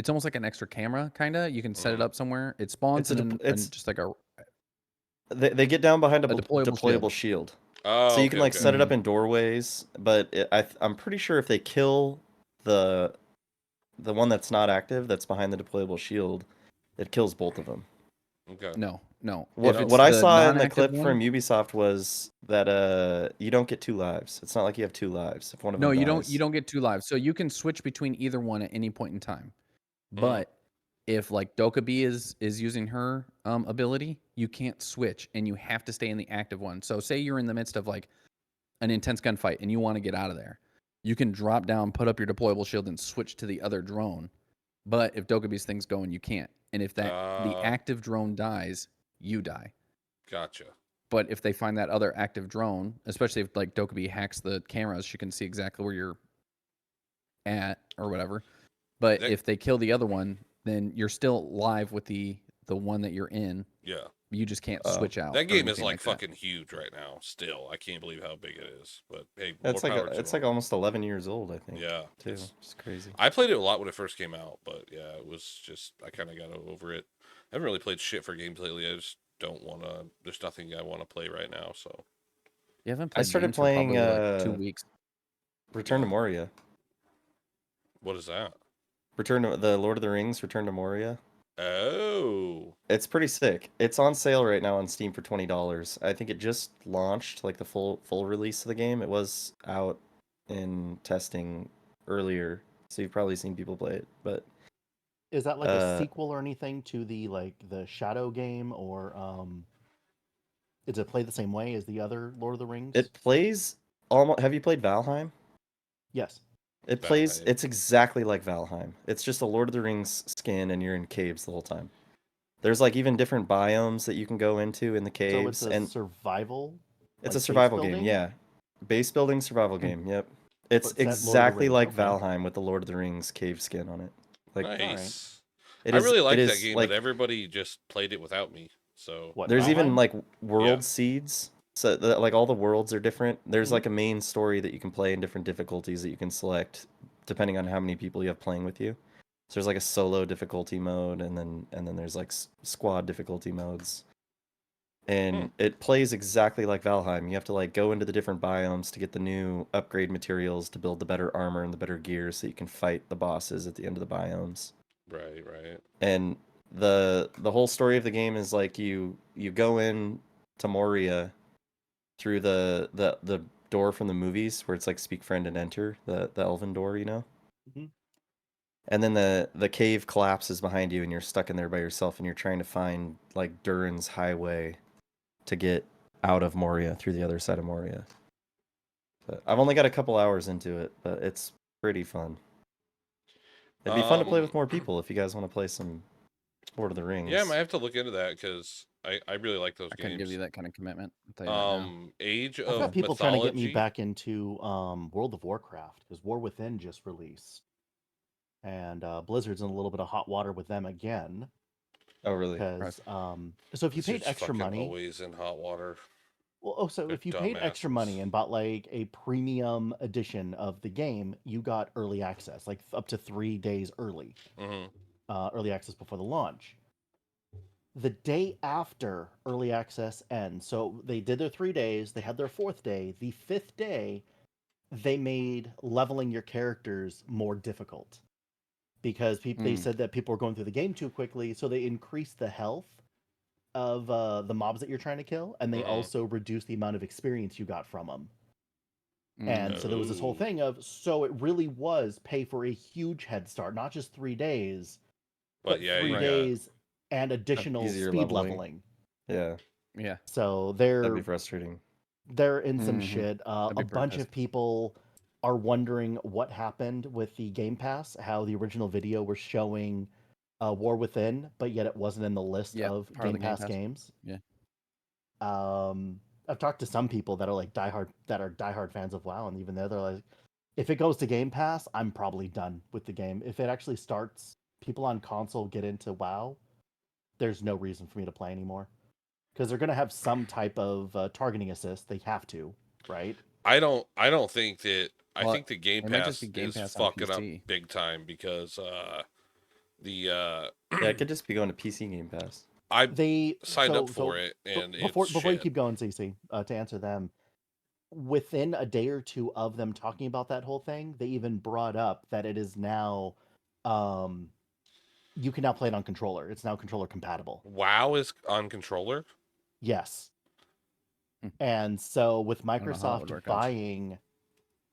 almost like an extra camera, kind of. You can set it up somewhere. It spawns it's just like a. They get down behind a deployable shield. Oh, so you can set it up Mm-hmm. in doorways, but I'm pretty sure if they kill the one that's not active, that's behind the deployable shield, it kills both of them. Okay. No. What I saw in the clip from Ubisoft was that you don't get 2 lives. It's not like you have 2 lives. If one of them dies. You don't get 2 lives. So you can switch between either one at any point in time. But if like Dokkaebi is using her ability, you can't switch and you have to stay in the active one. So say you're in the midst of like an intense gunfight and you want to get out of there. You can drop down, put up your deployable shield and switch to the other drone. But if Dokkaebi's thing's going, you can't. And if the active drone dies, you die. Gotcha. But if they find that other active drone, especially if like Dokkaebi hacks the cameras, she can see exactly where you're at or whatever. But if they kill the other one, then you're still live with the one that you're in. Yeah. You just can't switch out. That game is like fucking huge right now. Still, I can't believe how big it is. But hey, it's like almost 11 years old, I think. Yeah, too. It's crazy. I played it a lot when it first came out, but yeah, it was just I kind of got over it. I haven't really played shit for games lately. I just don't want to. There's nothing I want to play right now. So you haven't played. I started playing like 2 weeks. Return to Moria. What is that? Return to the Lord of the Rings. Return to Moria. Oh, it's pretty sick. It's on sale right now on Steam for $20. I think it just launched, like the full release of the game. It was out in testing earlier, so you've probably seen people play it. But is that like a sequel or anything to the Shadow game, or does it play the same way as the other Lord of the Rings? It plays almost. Have you played Valheim? Yes. It plays. It's exactly like Valheim. It's just a Lord of the Rings skin, and you're in caves the whole time. There's like even different biomes that you can go into in the caves. So it's a survival. It's a survival game, yeah. Base building survival game. Yep. It's exactly like Valheim with the Lord of the Rings cave skin on it. Like, nice. I really like that game, but everybody just played it without me. So there's even like world seeds. So like all the worlds are different. There's like a main story that you can play in different difficulties that you can select depending on how many people you have playing with you. So there's like a solo difficulty mode, and then there's like squad difficulty modes. And it plays exactly like Valheim. You have to like go into the different biomes to get the new upgrade materials to build the better armor and the better gear so you can fight the bosses at the end of the biomes. Right. And the whole story of the game is like you go in to Moria through the door from the movies where it's like speak friend and enter, the elven door, you know? Mm-hmm. And then the cave collapses behind you and you're stuck in there by yourself and you're trying to find like Durin's highway to get out of Moria through the other side of Moria. But I've only got a couple hours into it, but it's pretty fun. It'd be fun to play with more people if you guys want to play some Lord of the Rings. Yeah, I might have to look into that because I really like those games. I couldn't give you that kind of commitment. Age of I've got people Mythology. trying to get me back into World of Warcraft because War Within just released, and Blizzard's in a little bit of hot water with them again. Oh, really? Because so if you paid extra money, always in hot water. Well, so if you paid extra money and bought like a premium edition of the game, you got early access, like up to 3 days early. Early access before the launch. The day after early access ends, so they did their 3 days, they had their 4th day. The 5th day, they made leveling your characters more difficult because they said that people were going through the game too quickly, so they increased the health of the mobs that you're trying to kill, and they also reduced the amount of experience you got from them. And so there was this whole thing of, so it really was pay for a huge head start, not just 3 days, but yeah, 3 days and additional easier speed leveling. leveling. Yeah. So That'd be frustrating. they're in some shit. A pretty bunch pissed. of people are wondering what happened with the Game Pass, how the original video was showing War Within, but yet it wasn't in the list of Game Pass games. Yeah. I've talked to some people that are like diehard fans of WoW, and even they're like, if it goes to Game Pass, I'm probably done with the game. If it actually starts, people on console get into WoW, there's no reason for me to play anymore. Because they're going to have some type of targeting assist. They have to, right? I don't think that. I think the Game Pass Game is Pass fucking up big time because Yeah, it could just be going to PC Game Pass. They signed up for it, and before you keep going, CC, to answer them, within a day or two of them talking about that whole thing, they even brought up that it is now, you can now play it on controller. It's now controller compatible. WoW is on controller. Yes. And so with Microsoft buying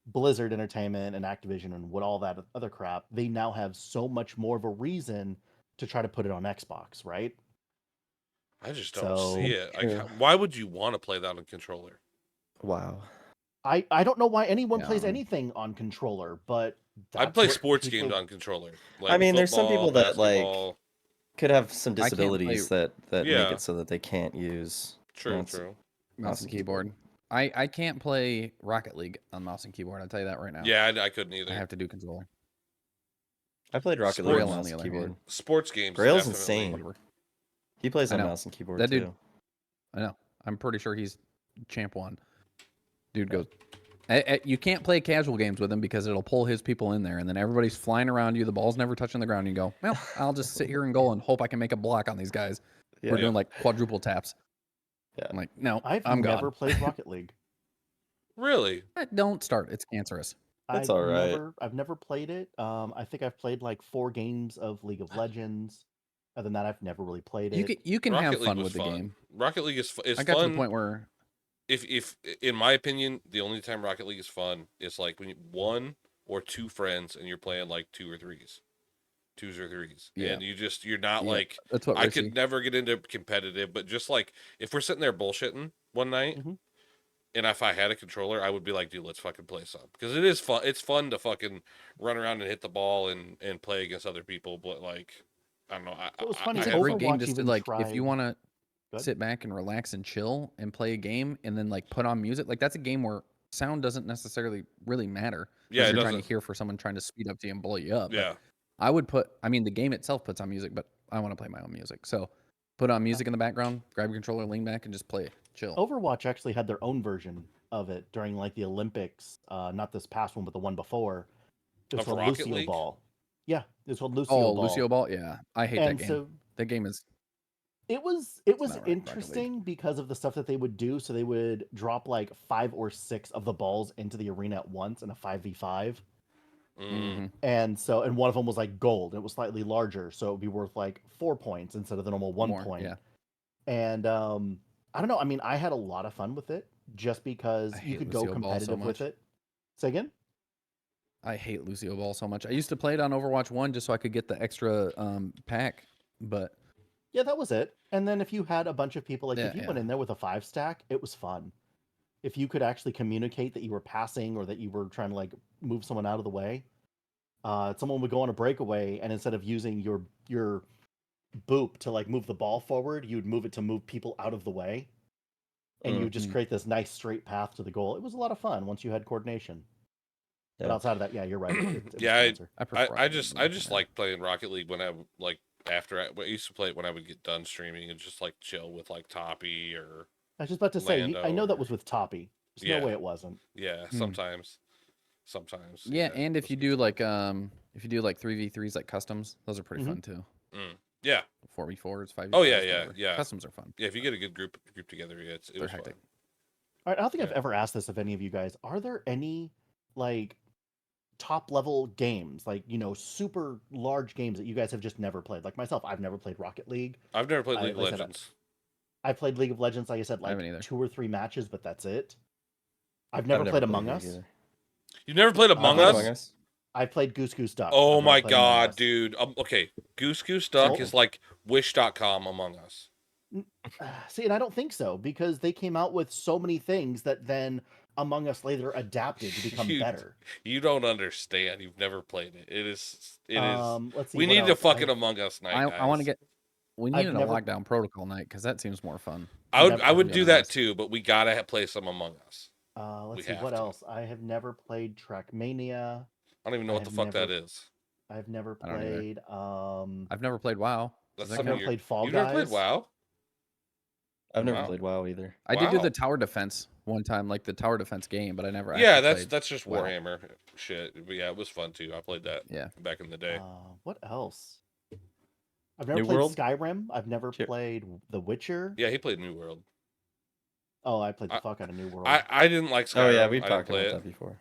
Blizzard Entertainment and Activision and what all that other crap, they now have so much more of a reason to try to put it on Xbox, right? I just don't see it. Like, why would you want to play that on controller? Wow. I don't know why anyone plays anything on controller, but I'd play sports games on controller. Like I mean, football, there's some people that basketball. like could have some disabilities that make Yeah. it so that they can't use True. Mouse and keyboard. I can't play Rocket League on mouse and keyboard. I'll tell you that right now. Yeah, I couldn't either. I have to do controller. I played Rocket League on mouse and keyboard. Sports games. Grail's insane. He plays on mouse and keyboard that too. Dude, I know. I'm pretty sure he's champ 1. Dude goes. You can't play casual games with him because it'll pull his people in there, and then everybody's flying around you. The ball's never touching the ground. And you go, well, I'll just sit here and goal and hope I can make a block on these guys. Yeah. We're doing like quadruple taps. Yeah. I'm like, no, I've never played Rocket League. Really? Don't start. It's cancerous. That's all right. I've never played it. I think I've played like 4 games of League of Legends. Other than that, I've never really played it. You can have fun with the game. Rocket League is fun. I got to the point where, if in my opinion, the only time Rocket League is fun is like when you 1 or 2 friends and you're playing like 2s or 3s. Yeah. And you're not like, that's what I could never get into competitive, but just like if we're sitting there bullshitting one night, and if I had a controller, I would be like, dude, let's fucking play some. Because it is fun. It's fun to fucking run around and hit the ball and play against other people. But like, I don't know. It was funny. It's a great game just to like, if you want to sit back and relax and chill and play a game and then like put on music, like that's a game where sound doesn't necessarily really matter. Yeah, you're trying to hear for someone trying to speed up to you and blow you up. Yeah. But I would the game itself puts on music, but I want to play my own music. So put on music in the background, grab your controller, lean back, and just play. Chill. Overwatch actually had their own version of it during like the Olympics. Not this past one, but the one before. It was called Lucio Ball. Yeah, it's called Lucio Ball. Oh, Lucio Ball. Yeah, I hate that game. So that game is. It was interesting because of the stuff that they would do. So they would drop like 5 or 6 of the balls into the arena at once in a 5v5. And one of them was like gold. It was slightly larger, so it would be worth like 4 points instead of the normal 1 point. Yeah. And I don't know. I mean, I had a lot of fun with it just because you could go competitive with it. Say again? I hate Lucio Ball so much. I used to play it on Overwatch 1 just so I could get the extra pack, but... Yeah, that was it. And then if you had a bunch of people, like if you went in there with a 5 stack, it was fun. If you could actually communicate that you were passing or that you were trying to like move someone out of the way, someone would go on a breakaway, and instead of using your boop to like move the ball forward, you'd move it to move people out of the way, and you would just create this nice straight path to the goal. It was a lot of fun once you had coordination. But outside of that, yeah, you're right. I just like playing Rocket League when I like after I used to play it when I would get done streaming and just like chill with like Toppy or. I was just about to say, I know that was with Toppy. There's no way it wasn't. Yeah, sometimes. Yeah, and if you do like 3v3s like customs, those are pretty fun too. Yeah. 4v4s, 5v4s. Oh yeah. Customs are fun. Yeah, if you get a good group together, it was hectic. All right, I don't think I've ever asked this of any of you guys. Are there any like top level games, like super large games that you guys have just never played. Like myself, I've never played Rocket League. I've never played League of like I said, Legends. I played League of Legends, like I said, I haven't like either. 2 or 3 matches, but that's it. I've I've never never played played Among League Us. either. You've never played I've Among played Us? Among Us. I played Goose Goose Duck. Oh I've my never played Among god, Us. dude. Okay, Goose Goose Duck So- is like Wish.com Among Us. See, and I don't think so, because they came out with so many things that then Among Us later adapted to become You- better. You don't understand. You've never played it. It is. Let's see. We what need a else? fucking Among Us night, guys. I want to get. We I've needed a never- lockdown protocol night because that seems more fun. I would. never- I would I've do never that noticed. too, but we gotta play some Among Us. Let's We see have what to. else. I have never played Trackmania. I don't even know I what the have fuck that never- is. I've never I don't either. played. I've never played WoW. That's Does that I've something never count? played Fall You've Guys. never played WoW? I've never Wow. played WoW either. I did do Wow. the tower defense one time, like the tower defense game, but I never. Yeah, actually played that's just WoW. Warhammer shit. But yeah, it was fun too. I played that. Yeah. Back in the day. What else? I've never New played World? Skyrim. I've never Sure. played The Witcher. Yeah, he played New World. Oh, I played the fuck out of New World. I didn't like Skyrim. Oh yeah, we've I didn't talked play about it. that before.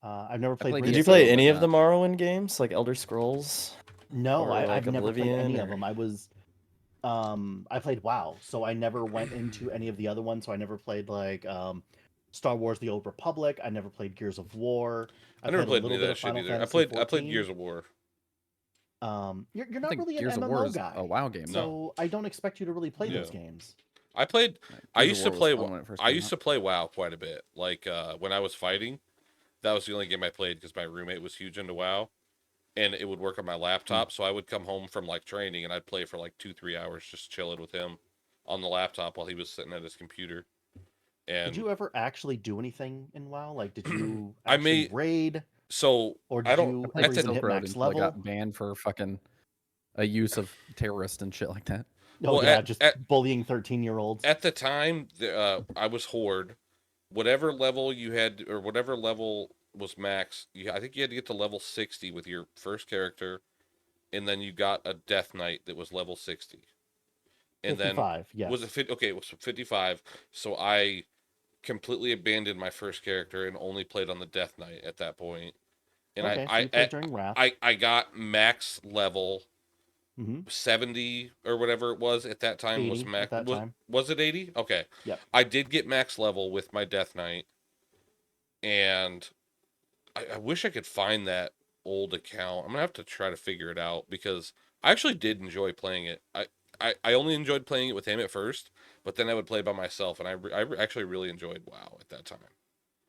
I've never played. played Did Ring you DSO, play City. but any of the not- Morrowind games, like Elder Scrolls? No, or, I've like, never played any Oblivion, of or- them. I was, I played WoW, so I never went into any of the other ones. So I never played like Star Wars: The Old Republic. I never played Gears of War. I never played a any little of bit that of shit Final either. Fantasy I played 14. Gears of War. You're I not think really an Gears of MMO War is guy, a WoW game. so I don't expect you to really play those Yeah. games. I played. I Gears used of to War was play. fun when it first I came used out. to play WoW quite a bit. Like when I was fighting, that was the only game I played because my roommate was huge into WoW, and it would work on my laptop. So I would come home from like training and I'd play for like 2-3 hours just chilling with him on the laptop while he was sitting at his computer. And Did you ever actually do anything in WoW? Like, did you I actually made- raid, so or I did don't. you I played ever even Silk hit Road max until I level? got banned for fucking a use of terrorists and shit like that. Oh Well, yeah, at- just at- bullying 13-year-olds. At the time, I was Horde. Whatever level you had, or whatever level was max, I think you had to get to level 60 with your first character, and then you got a Death Knight that was level 60. And 55, then yes. was it okay? It was 55. So I completely abandoned my first character and only played on the Death Knight at that point. And okay, so you played during Wrath. I got max level hmm 70 or whatever it was at that time. 80 Was at max that time. was it 80? Okay. Yep. I did get max level with my Death Knight, and I wish I could find that old account. I'm gonna have to try to figure it out because I actually did enjoy playing it. I only enjoyed playing it with him at first, but then I would play by myself, and I actually really enjoyed WoW at that time.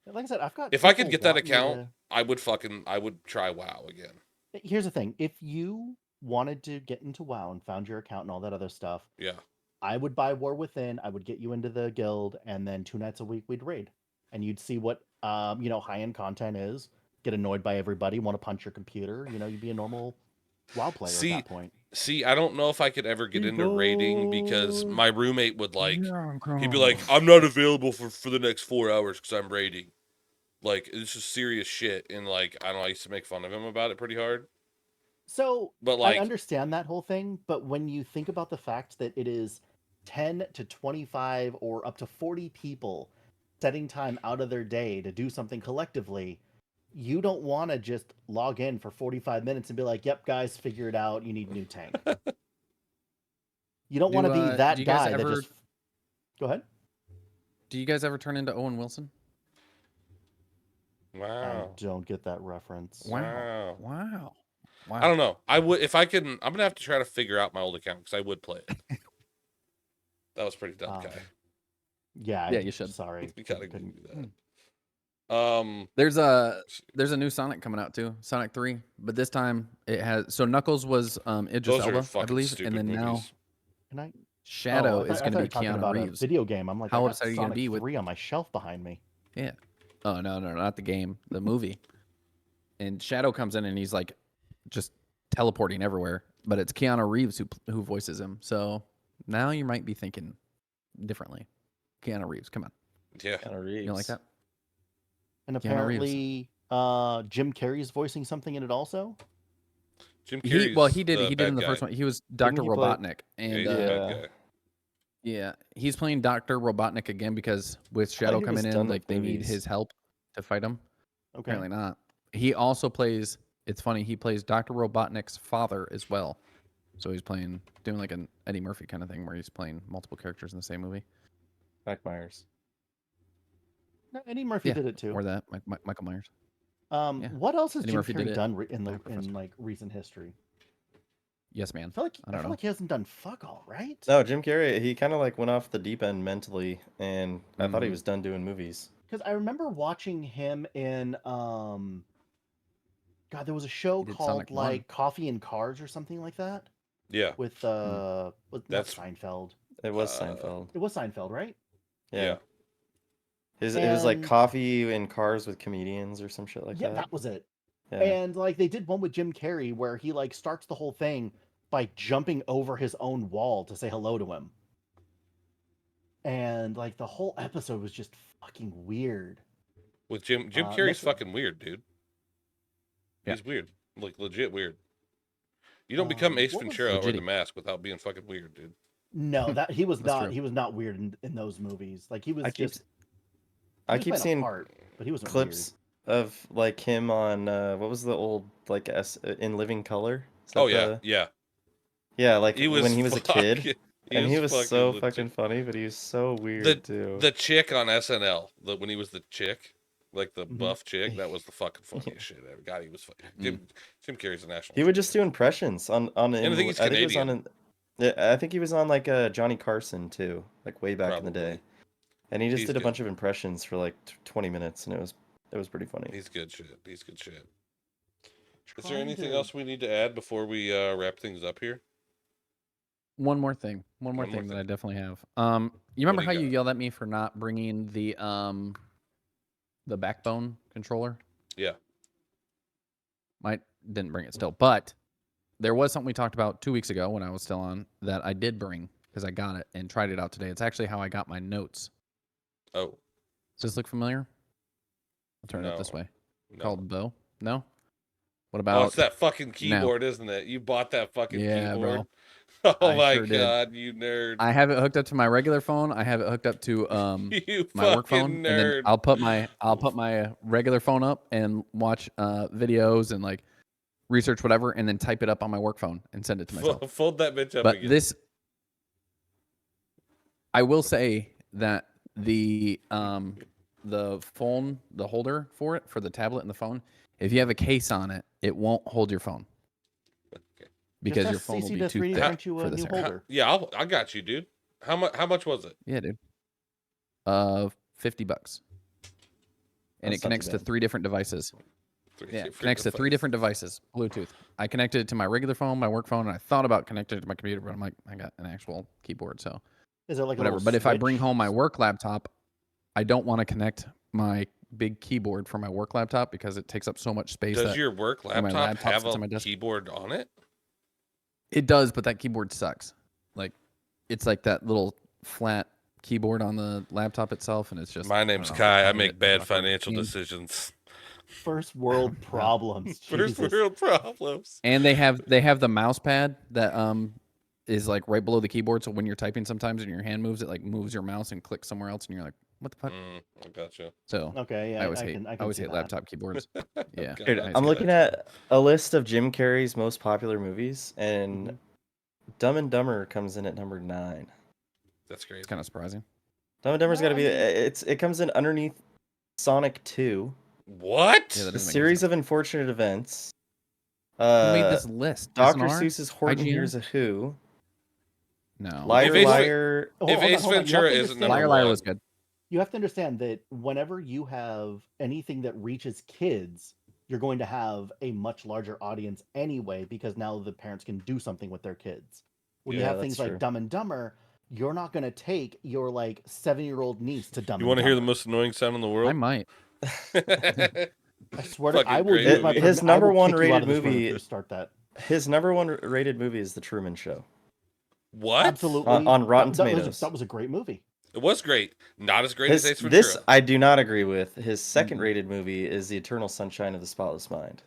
Like I said, I've got. If I could people get that want me account, I would try WoW again. Here's the thing: if you wanted to get into WoW and found your account and all that other stuff, Yeah. I would buy War Within. I would get you into the guild, and then 2 nights a week we'd raid, and you'd see what high end content is. Get annoyed by everybody, want to punch your computer. You'd be a normal WoW player at that point. See, I don't know if I could ever get into raiding because my roommate would he'd be like, I'm not available for the next 4 hours because I'm raiding. Like, this is serious shit. And like, I don't know, I used to make fun of him about it pretty hard. So But like, I understand that whole thing, but when you think about the fact that it is 10 to 25 or up to 40 people setting time out of their day to do something collectively, you don't want to just log in for 45 minutes and be like, yep, guys, figure it out. You need a new tank. You don't want to be that do you guys guy that ever- just... Go ahead. Do you guys ever turn into Owen Wilson? wow. I don't get that reference. Wow. Wow. Wow. I don't know. I would, if I can, I'm going to have to try to figure out my old account because I would play it. That was pretty dumb, Kai. Yeah, Yeah, you should. Sorry. We gotta couldn't- do that. There's a new Sonic coming out too, Sonic 3, but this time it has Knuckles was Idris Those are Elba, I fucking believe, stupid and then now movies. Can I... Shadow Oh, I is thought going to you be were talking Keanu about Reeves. a video game. I'm like, How I got upset are you gonna Sonic be with- 3 on my shelf behind me. Yeah. Oh no, not the game, the movie. And Shadow comes in and he's like just teleporting everywhere, but it's Keanu Reeves who voices him. So now you might be thinking differently. Keanu Reeves, come on, Yeah. Keanu Reeves. you don't like that? And Keanu Reeves. apparently, Jim Carrey's voicing something in it also. Jim He Carrey's did the in bad the guy. first one. He was Dr. he play- Robotnik, Yeah, and he's the bad Yeah. guy. yeah, he's playing Dr. Robotnik again because with Shadow he coming was in, done like with they need movies. his help to fight him. Okay. Apparently not. He also plays. It's funny. He plays Dr. Robotnik's father as well. So he's doing like an Eddie Murphy kind of thing where he's playing multiple characters in the same movie. Mike Myers. No, Eddie Murphy did it too. Or that Michael Myers. Yeah. What else has Eddie Jim Murphy did Carrey it. done in Like Professor. like recent history? Yes, man. I I don't feel know. like he hasn't done fuck all, right? No, Jim Carrey, he kind of like went off the deep end mentally, and I thought he Mhm. was done doing movies. Because I remember watching him in God, there was a show He did called Sonic 1. like Coffee and Cars or something like that Yeah. with not That's- Seinfeld. It was Seinfeld. It was Seinfeld, right? Yeah. It was like And- coffee in cars with comedians or some shit like Yeah, that. that was it. Yeah. And like they did one with Jim Carrey where he like starts the whole thing by jumping over his own wall to say hello to him. And like the whole episode was just fucking weird. With Jim Carrey's fucking weird, dude. Yeah. He's weird. Like legit weird. You don't become Ace what was Ventura or legit- The Mask without being fucking weird, dude. No, that he was That's not. true. He was not weird in those movies. Like he was I keep just. I keep seeing but he wasn't clips of like him on what was the old like in Living Color? Is that Oh yeah, the- yeah. Yeah, like He was when he was a kid. fucking- And he was so legit. fucking funny, but he was so weird too. The chick on SNL, when he was the chick, like the Mhm. buff chick, that was the fucking funniest shit ever. God, he was fucking. Jim Carrey's a national. He would just do impressions on And I think he's I think it was Canadian. on I think he was on like Johnny Carson too, like way back in the Probably. day. And he just He's did a good. bunch of impressions for like 20 minutes, and it was pretty funny. He's good shit. He's good shit. Is there Trying anything to- else we need to add before we wrap things up here? One more thing. One more One more thing that thing. I definitely have. You remember do how you you got? yelled at me for not bringing the backbone controller? Yeah. Didn't bring it still, but there was something we talked about 2 weeks ago when I was still on that I did bring because I got it and tried it out today. It's actually how I got my notes. Oh, Does this look familiar? I'll turn it up this No. way. no. Called Bo? No? What Oh, about? it's that fucking keyboard, isn't it? You bought that fucking Yeah, keyboard. bro. Oh I my sure did. god, you nerd. I have it hooked up to my regular phone. I have it hooked up to You my work phone, fucking and then nerd. I'll put my regular phone up and watch videos and like research whatever, and then type it up on my work phone and send it to myself. Fold that bitch up But again. I will say that the phone, the holder for it, for the tablet and the phone, if you have a case on it, it won't hold your phone Okay. because Just your ask phone will CC be to too 3D thick print you a for this new area. holder. Yeah, I got you, dude. How much was it? Yeah, dude. $50. And That's it not connects too to bad. 3 different devices. Yeah, Different connects to 3 different devices, Bluetooth. I connected it to my regular phone, my work phone, and I thought about connecting it to my computer, but I'm like, I got an actual keyboard, so Is there like a whatever. little But if I bring switch? home my work laptop, I don't want to connect my big keyboard for my work laptop because it takes up so much space. Does that your work my laptop laptop have sits on my a desk. keyboard on it? It does, but that keyboard sucks. Like, it's like that little flat keyboard on the laptop itself, and it's just. My I don't name's know, Kai. I hate make it. bad It's awkward. financial And- decisions. First world problems. First Jesus. world problems. And they have the mouse pad that is like right below the keyboard. So when you're typing, sometimes and your hand moves, it like moves your mouse and clicks somewhere else, and you're like, "What the fuck?" I gotcha. So Okay, yeah, I always hate can I always see hate that. laptop keyboards. Yeah, God, Dude, I I'm see looking that. at a list of Jim Carrey's most popular movies, and Mhm. Dumb and Dumber comes in at number 9. That's crazy. it's kind of surprising. Dumb and Dumber's got to Well, be. I mean- It comes in underneath Sonic 2, What? Yeah, that The doesn't make Series sense. of Unfortunate Events, Who made this list? Dr. SNR? Seuss's Horton IGN? Hears a Who, No. Liar Ace- Liar. If Ace You have Ventura to isn't understand- number Liar Liar one. was good. You have to understand that whenever you have anything that reaches kids, you're going to have a much larger audience anyway, because now the parents can do something with their kids. When you Yeah, have that's things true. like Dumb and Dumber, you're not going to take your like 7-year-old niece to Dumb You and want to hear the Dumber. most annoying sound in the I world? might. I swear to Fucking I will great use my movie. His permi- I will number one kick you out rated of this room if movie- you start that. His number one rated movie is The Truman Show. What? Absolutely. On Rotten that was Tomatoes. that was a great movie. It was great. Not as great as Ace Ventura. This I do not agree with. His second rated movie is The Eternal Sunshine of the Spotless Mind.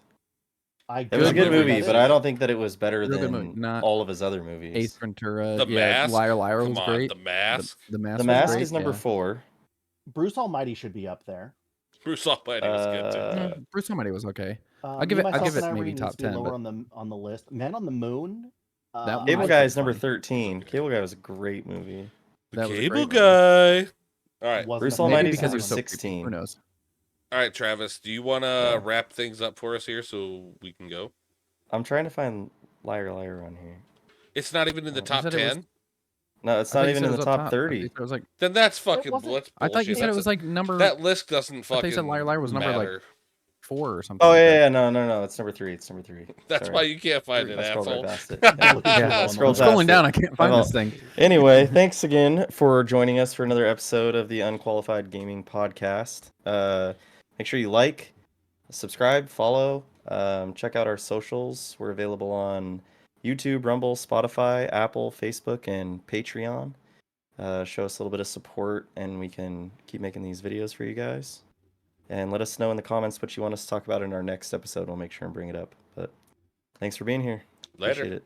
It was a good Good movie. movie, but I don't think that it was better Real good than movie. Not all of his other movies. Ace Ventura. The yeah, Mask? Liar Liar Come was on, great. The Mask. The Mask. The was Mask great, is number yeah. 4. Bruce Almighty should be up there. Bruce Almighty was good too. Bruce Almighty was okay. Me, I'll give Myself, it and maybe Irene top needs to be 10. lower But on the list. Man on the Moon. That one Cable was Guy pretty is number funny. 13. Okay. Cable Guy was a great movie. The That was a Cable great movie. Guy. All right. Wasn't Bruce a fan. Maybe Almighty's because number it was so creepy. 16. Who knows? All right, Travis. Do you want to Yeah. wrap things up for us here so we can go? I'm trying to find Liar Liar on here. It's not even in the You top said it was- 10. No, it's I thought not you even said in it the was up top top. 30. It was like Then that's fucking wasn't- bullshit. I thought you said it was like number. That list doesn't I thought fucking you said Liar Liar was number like matter. 4 or something. Oh like yeah, that. yeah, no, it's number 3. It's number 3. That's Sorry. why you can't find it, I scrolled asshole. right past it. Yeah. Yeah, I I'm scrolled I'm scrolling past down. it. I can't find Well, this thing. Anyway, thanks again for joining us for another episode of the Unqualified Gaming Podcast. Make sure you like, subscribe, follow, check out our socials. We're available on YouTube, Rumble, Spotify, Apple, Facebook, and Patreon. Show us a little bit of support, and we can keep making these videos for you guys. And let us know in the comments what you want us to talk about in our next episode. We'll make sure and bring it up. But thanks for being here. Later. Appreciate it.